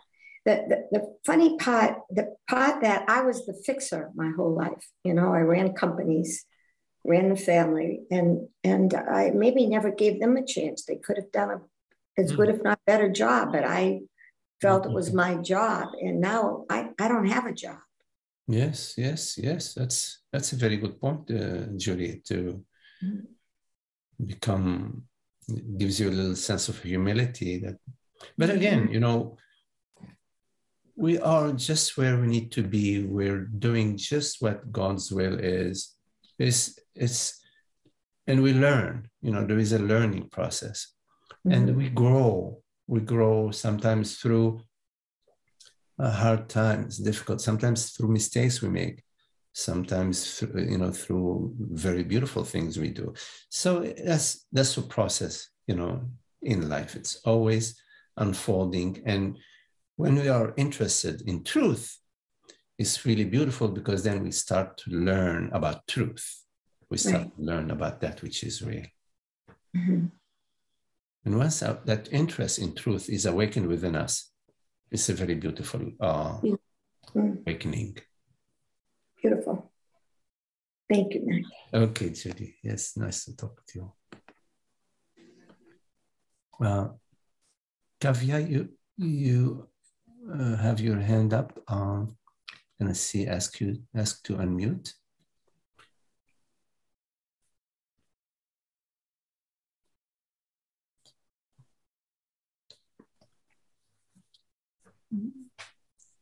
funny part, the part that I was the fixer my whole life. You know, I ran companies, ran the family, and I maybe never gave them a chance. They could have done as good, if not better job, but I felt it was my job. And now I don't have a job. Yes. That's a very good point, Julie, to become, gives you a little sense of humility. That, but again, you know, we are just where we need to be. We're doing just what God's will is. And we learn, you know, there is a learning process. And we grow sometimes through hard times, difficult, sometimes through mistakes we make, sometimes through very beautiful things we do. So that's a process, you know, in life. It's always unfolding. And when we are interested in truth, it's really beautiful, because then we start to learn about truth. We start to learn about that which is real. And once that interest in truth is awakened within us, it's a very beautiful awakening. Beautiful. Thank you, Magdi. Okay, Judy. Yes, nice to talk to you. Kavya, you have your hand up. And I see ask to unmute.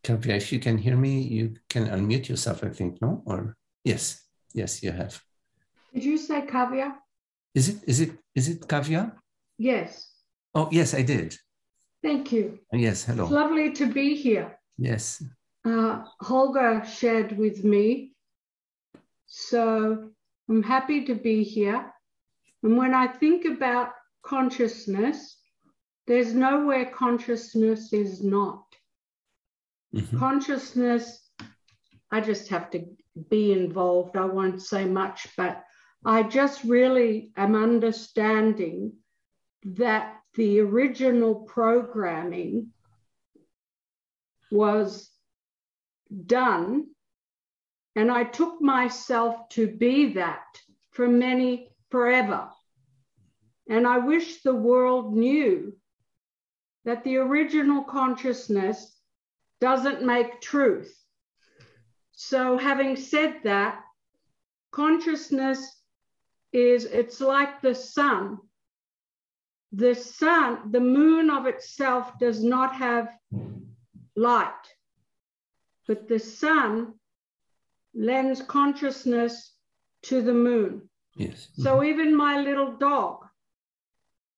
Kavya, if you can hear me, you can unmute yourself, I think, no? Or yes, you have. Did you say Kavya? Is it Kavya? Yes. Oh, yes, I did. Thank you. Yes, hello. It's lovely to be here. Yes. Holger shared with me, so I'm happy to be here. And when I think about consciousness, there's nowhere consciousness is not. Consciousness, I just have to be involved. I won't say much, but I just really am understanding that the original programming was done, and I took myself to be that forever. And I wish the world knew that the original consciousness doesn't make truth. So having said that, consciousness it's like the sun. The sun, the moon of itself does not have light, but the sun lends consciousness to the moon. Yes. So even my little dog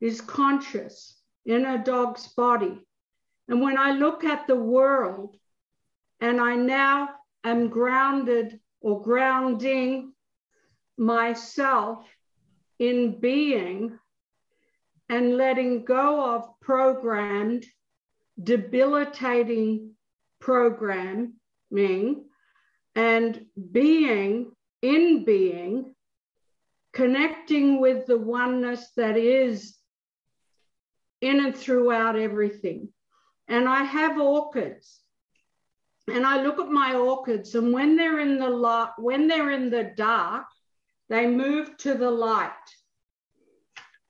is conscious in a dog's body. And when I look at the world, and I now am grounded or grounding myself in being and letting go of programmed, debilitating programming, and being, connecting with the oneness that is in and throughout everything. And I have orchids, and I look at my orchids, and when they're in the light, when they're in the dark, they move to the light.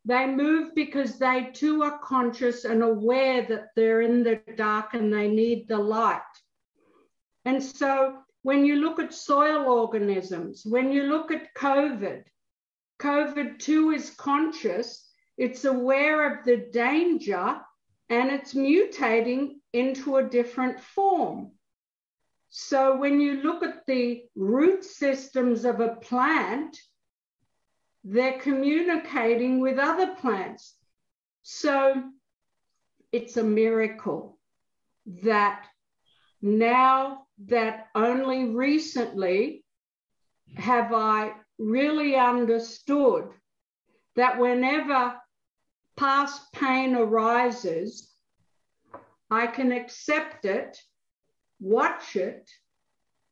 They move because they too are conscious and aware that they're in the dark and they need the light. And so when you look at soil organisms, when you look at COVID too is conscious, it's aware of the danger, and it's mutating into a different form. So when you look at the root systems of a plant, they're communicating with other plants. So it's a miracle that now that only recently have I really understood that whenever past pain arises, I can accept it, watch it,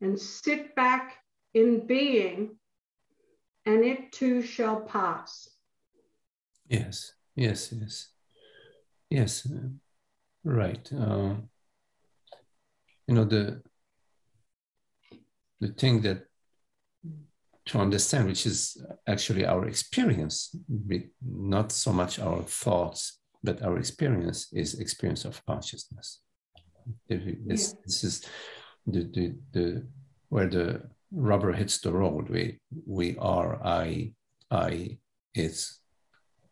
and sit back in being, and it too shall pass. Yes, yes, yes, yes. Right. You know, the thing that to understand, which is actually our experience, not so much our thoughts, but our experience is experience of consciousness. This is the where the rubber hits the road. We are I is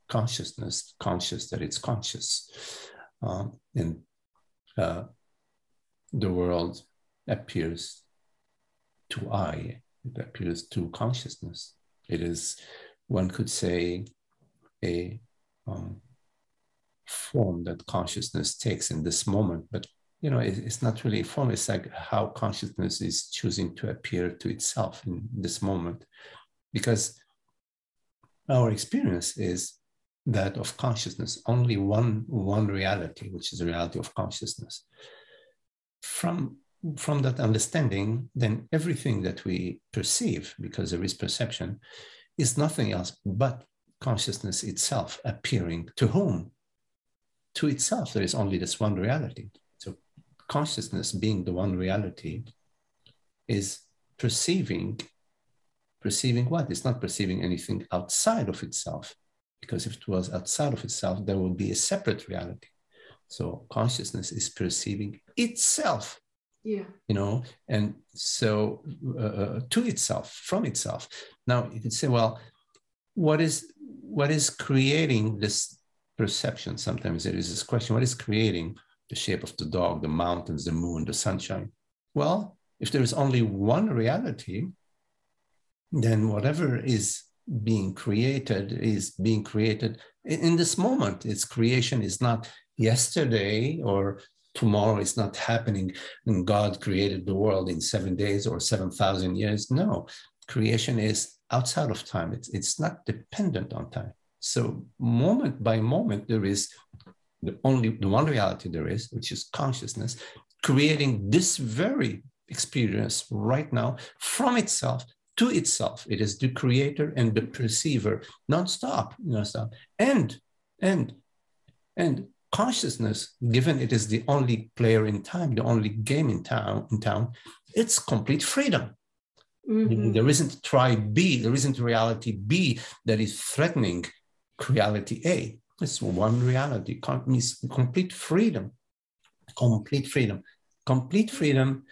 consciousness, conscious that it's conscious, and the world appears to I. It appears to consciousness. It is, one could say, a form that consciousness takes in this moment, but you know, it's not really a form. It's like how consciousness is choosing to appear to itself in this moment, because our experience is that of consciousness, only one reality, which is the reality of consciousness. From that understanding, then everything that we perceive, because there is perception, is nothing else but consciousness itself appearing to whom? To itself. There is only this one reality. So consciousness, being the one reality, is perceiving what? It's not perceiving anything outside of itself, because if it was outside of itself, there would be a separate reality. So consciousness is perceiving itself. Yeah. You know, and so to itself, from itself. Now you could say, well, what is creating this perception? Sometimes there is this question: what is creating the shape of the dog, the mountains, the moon, the sunshine? Well, if there is only one reality, then whatever is being created in this moment. Its creation is not yesterday or tomorrow. It's not happening and God created the world in 7 days or 7,000 years. No, creation is outside of time. It's not dependent on time. So moment by moment, there is the one reality there is, which is consciousness, creating this very experience right now from itself to itself. It is the creator and the perceiver, non-stop. And consciousness, given it is the only player in time, the only game in town, it's complete freedom. Mm-hmm. There isn't tribe B, there isn't reality B that is threatening reality A. It's one reality, means complete freedom. Complete freedom. Complete freedom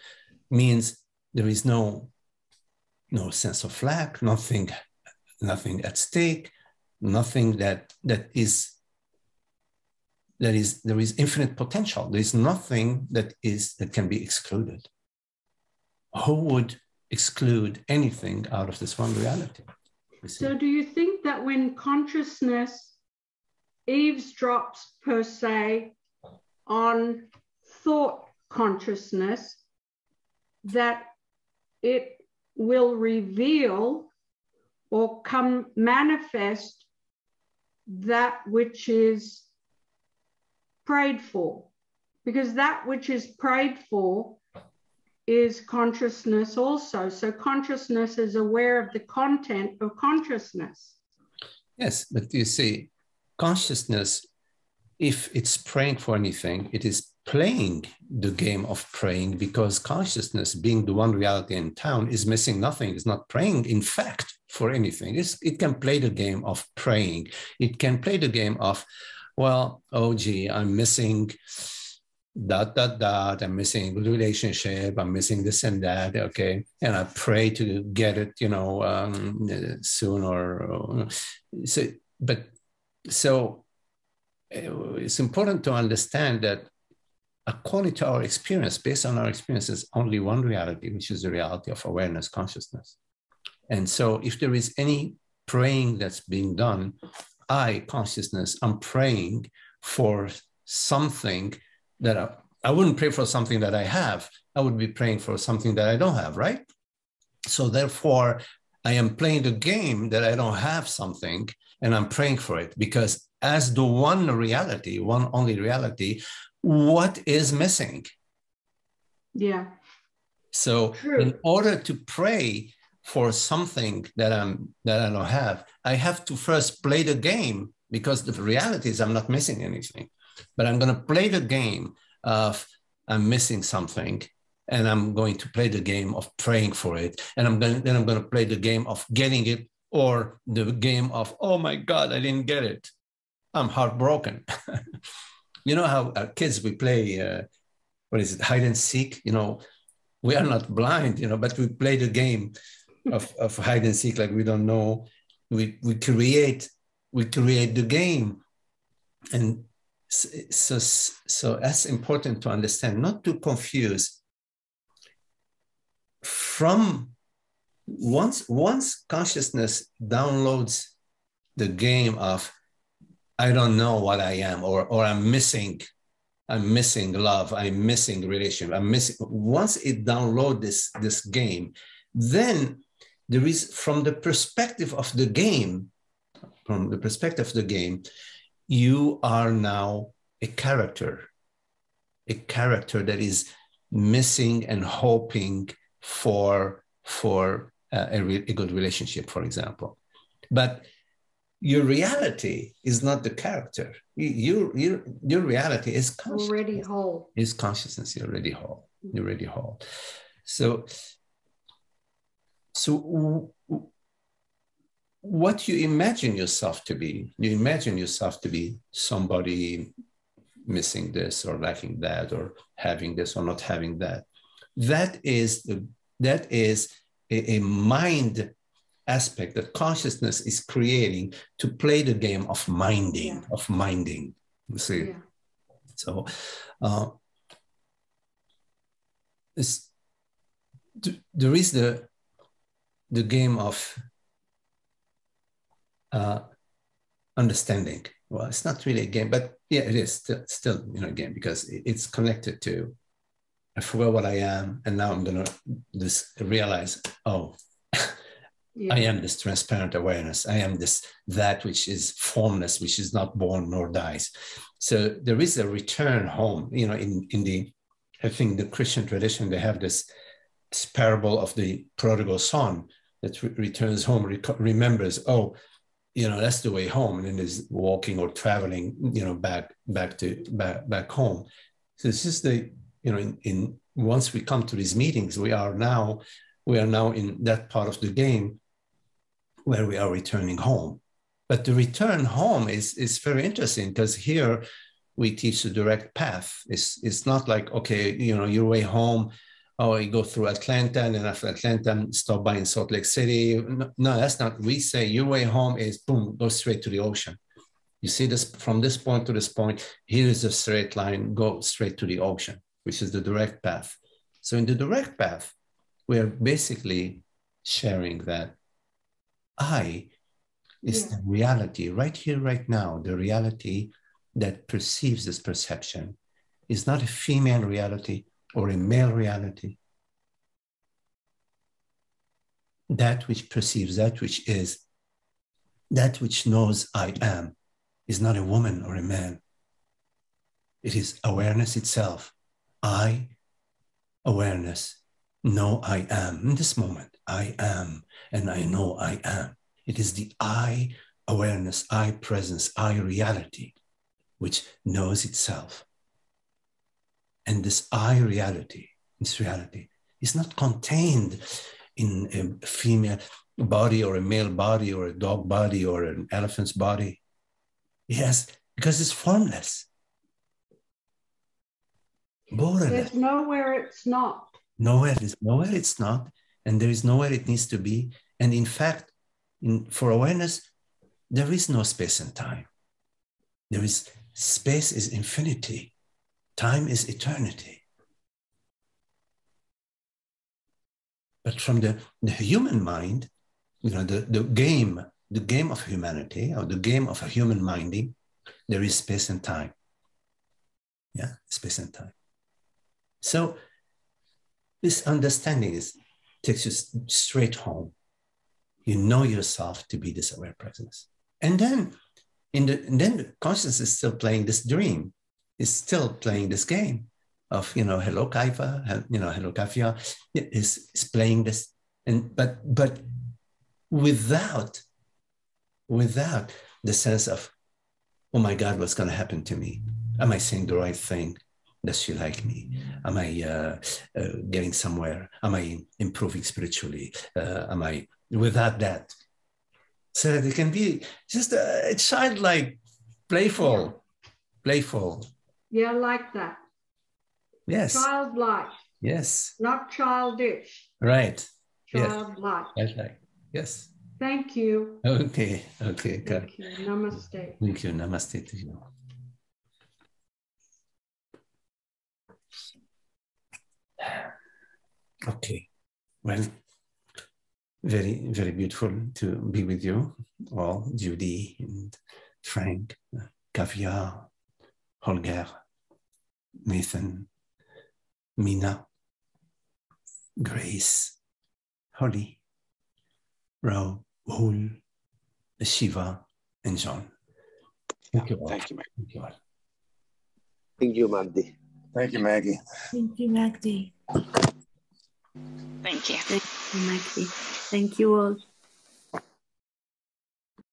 means there is no sense of lack, nothing at stake, nothing there is infinite potential. There is nothing that can be excluded. Who would exclude anything out of this one reality? So do you think that when consciousness eavesdrops per se on thought consciousness, that it will reveal or come manifest that which is prayed for? Because that which is prayed for is consciousness also. So consciousness is aware of the content of consciousness. Yes, but you see, consciousness, if it's praying for anything, it is playing the game of praying, because consciousness, being the one reality in town, is missing nothing. It's not praying, in fact, for anything. It can play the game of praying. It can play the game of, well, oh, gee, I'm missing ... I'm missing a good relationship, I'm missing this and that, okay, and I pray to get it, soon or so it's important to understand that according to our experience, based on our experiences, only one reality, which is the reality of awareness, consciousness. And so if there is any praying that's being done, consciousness, I'm praying for something that I wouldn't pray for something that I have. I would be praying for something that I don't have, right? So therefore, I am playing the game that I don't have something, and I'm praying for it, because as the one reality, one only reality, what is missing? Yeah. So True. in order to pray for something that I don't have, I have to first play the game, because the reality is I'm not missing anything. But I'm going to play the game of I'm missing something, and I'm going to play the game of praying for it. And I'm going to play the game of getting it, or the game of, oh my God, I didn't get it. I'm heartbroken. You know how kids, we play, what is it, hide and seek? You know, we are not blind, you know, but we play the game of hide and seek like we don't know. We create the game. And so that's important to understand, not to confuse. From once consciousness downloads the game of I don't know what I am, or I'm missing love, I'm missing relationship, I'm missing. Once it downloads this game, then there is, from the perspective of the game, you are now a character that is missing and hoping for a good relationship, for example. But your reality is not the character. Your reality is consciousness. Already whole. Is consciousness. You're already whole. You're already whole. So what you imagine yourself to be, you imagine yourself to be somebody missing this or lacking that, or having this or not having that. That is a mind aspect that consciousness is creating to play the game of minding, you see. Yeah. So there is the game of understanding. Well, it's not really a game, but yeah, it is still a game, because it's connected to, I forgot what I am, and now I'm going to just realize, oh, yeah. I am this transparent awareness. I am that which is formless, which is not born nor dies. So there is a return home. I think the Christian tradition, they have this parable of the prodigal son that returns home, remembers, oh, that's the way home, and then is walking or traveling, back home. So this is once we come to these meetings, we are now in that part of the game where we are returning home. But the return home is very interesting, because here we teach the direct path. It's not like, okay, your way home, oh, you go through Atlanta, and then after Atlanta, stop by in Salt Lake City. No, that's not. We say your way home is, boom, go straight to the ocean. You see this, from this point to this point, here is a straight line, go straight to the ocean, which is the direct path. So in the direct path, we are basically sharing that I is the reality right here, right now. The reality that perceives this perception is not a female reality or a male reality. That which perceives, that which is, that which knows I am, is not a woman or a man. It is awareness itself. I, awareness, know I am. In this moment, I am, and I know I am. It is the I awareness, I presence, I reality, which knows itself. And this I reality, this reality, is not contained in a female body or a male body or a dog body or an elephant's body. Yes, because it's formless. Borderless. There's nowhere it's not. Nowhere it's not, and there is nowhere it needs to be. And in fact, for awareness, there is no space and time. Space is infinity. Time is eternity. But from the human mind, the game of humanity, or the game of a human minding, there is space and time. Yeah, space and time. So this understanding takes you straight home. You know yourself to be this aware presence. And then the consciousness is still playing this dream, is still playing this game of, hello Kaifa, hello Kafia, is playing this. And but without the sense of, oh my God, what's going to happen to me? Am I saying the right thing? Does she like me? Am I getting somewhere? Am I improving spiritually? Am I without that? So that it can be just a childlike, playful. Yeah, like that. Yes. Childlike. Yes. Not childish. Right. Childlike. Yes. Childlike. Yes. Thank you. Okay. Thank you. Namaste. Thank you. Namaste to you. Okay. Well, very, very beautiful to be with you all, Judy and Frank, Kavya, Holger, Nathan, Mina, Grace, Holly, Rahul, Shiva, and John. Thank you all. Thank you, Magdi. Thank you all. Thank you, Magdi. Thank you, Maggie. Thank you, Magdi. Thank you. Thank you, Magdi. Thank you all.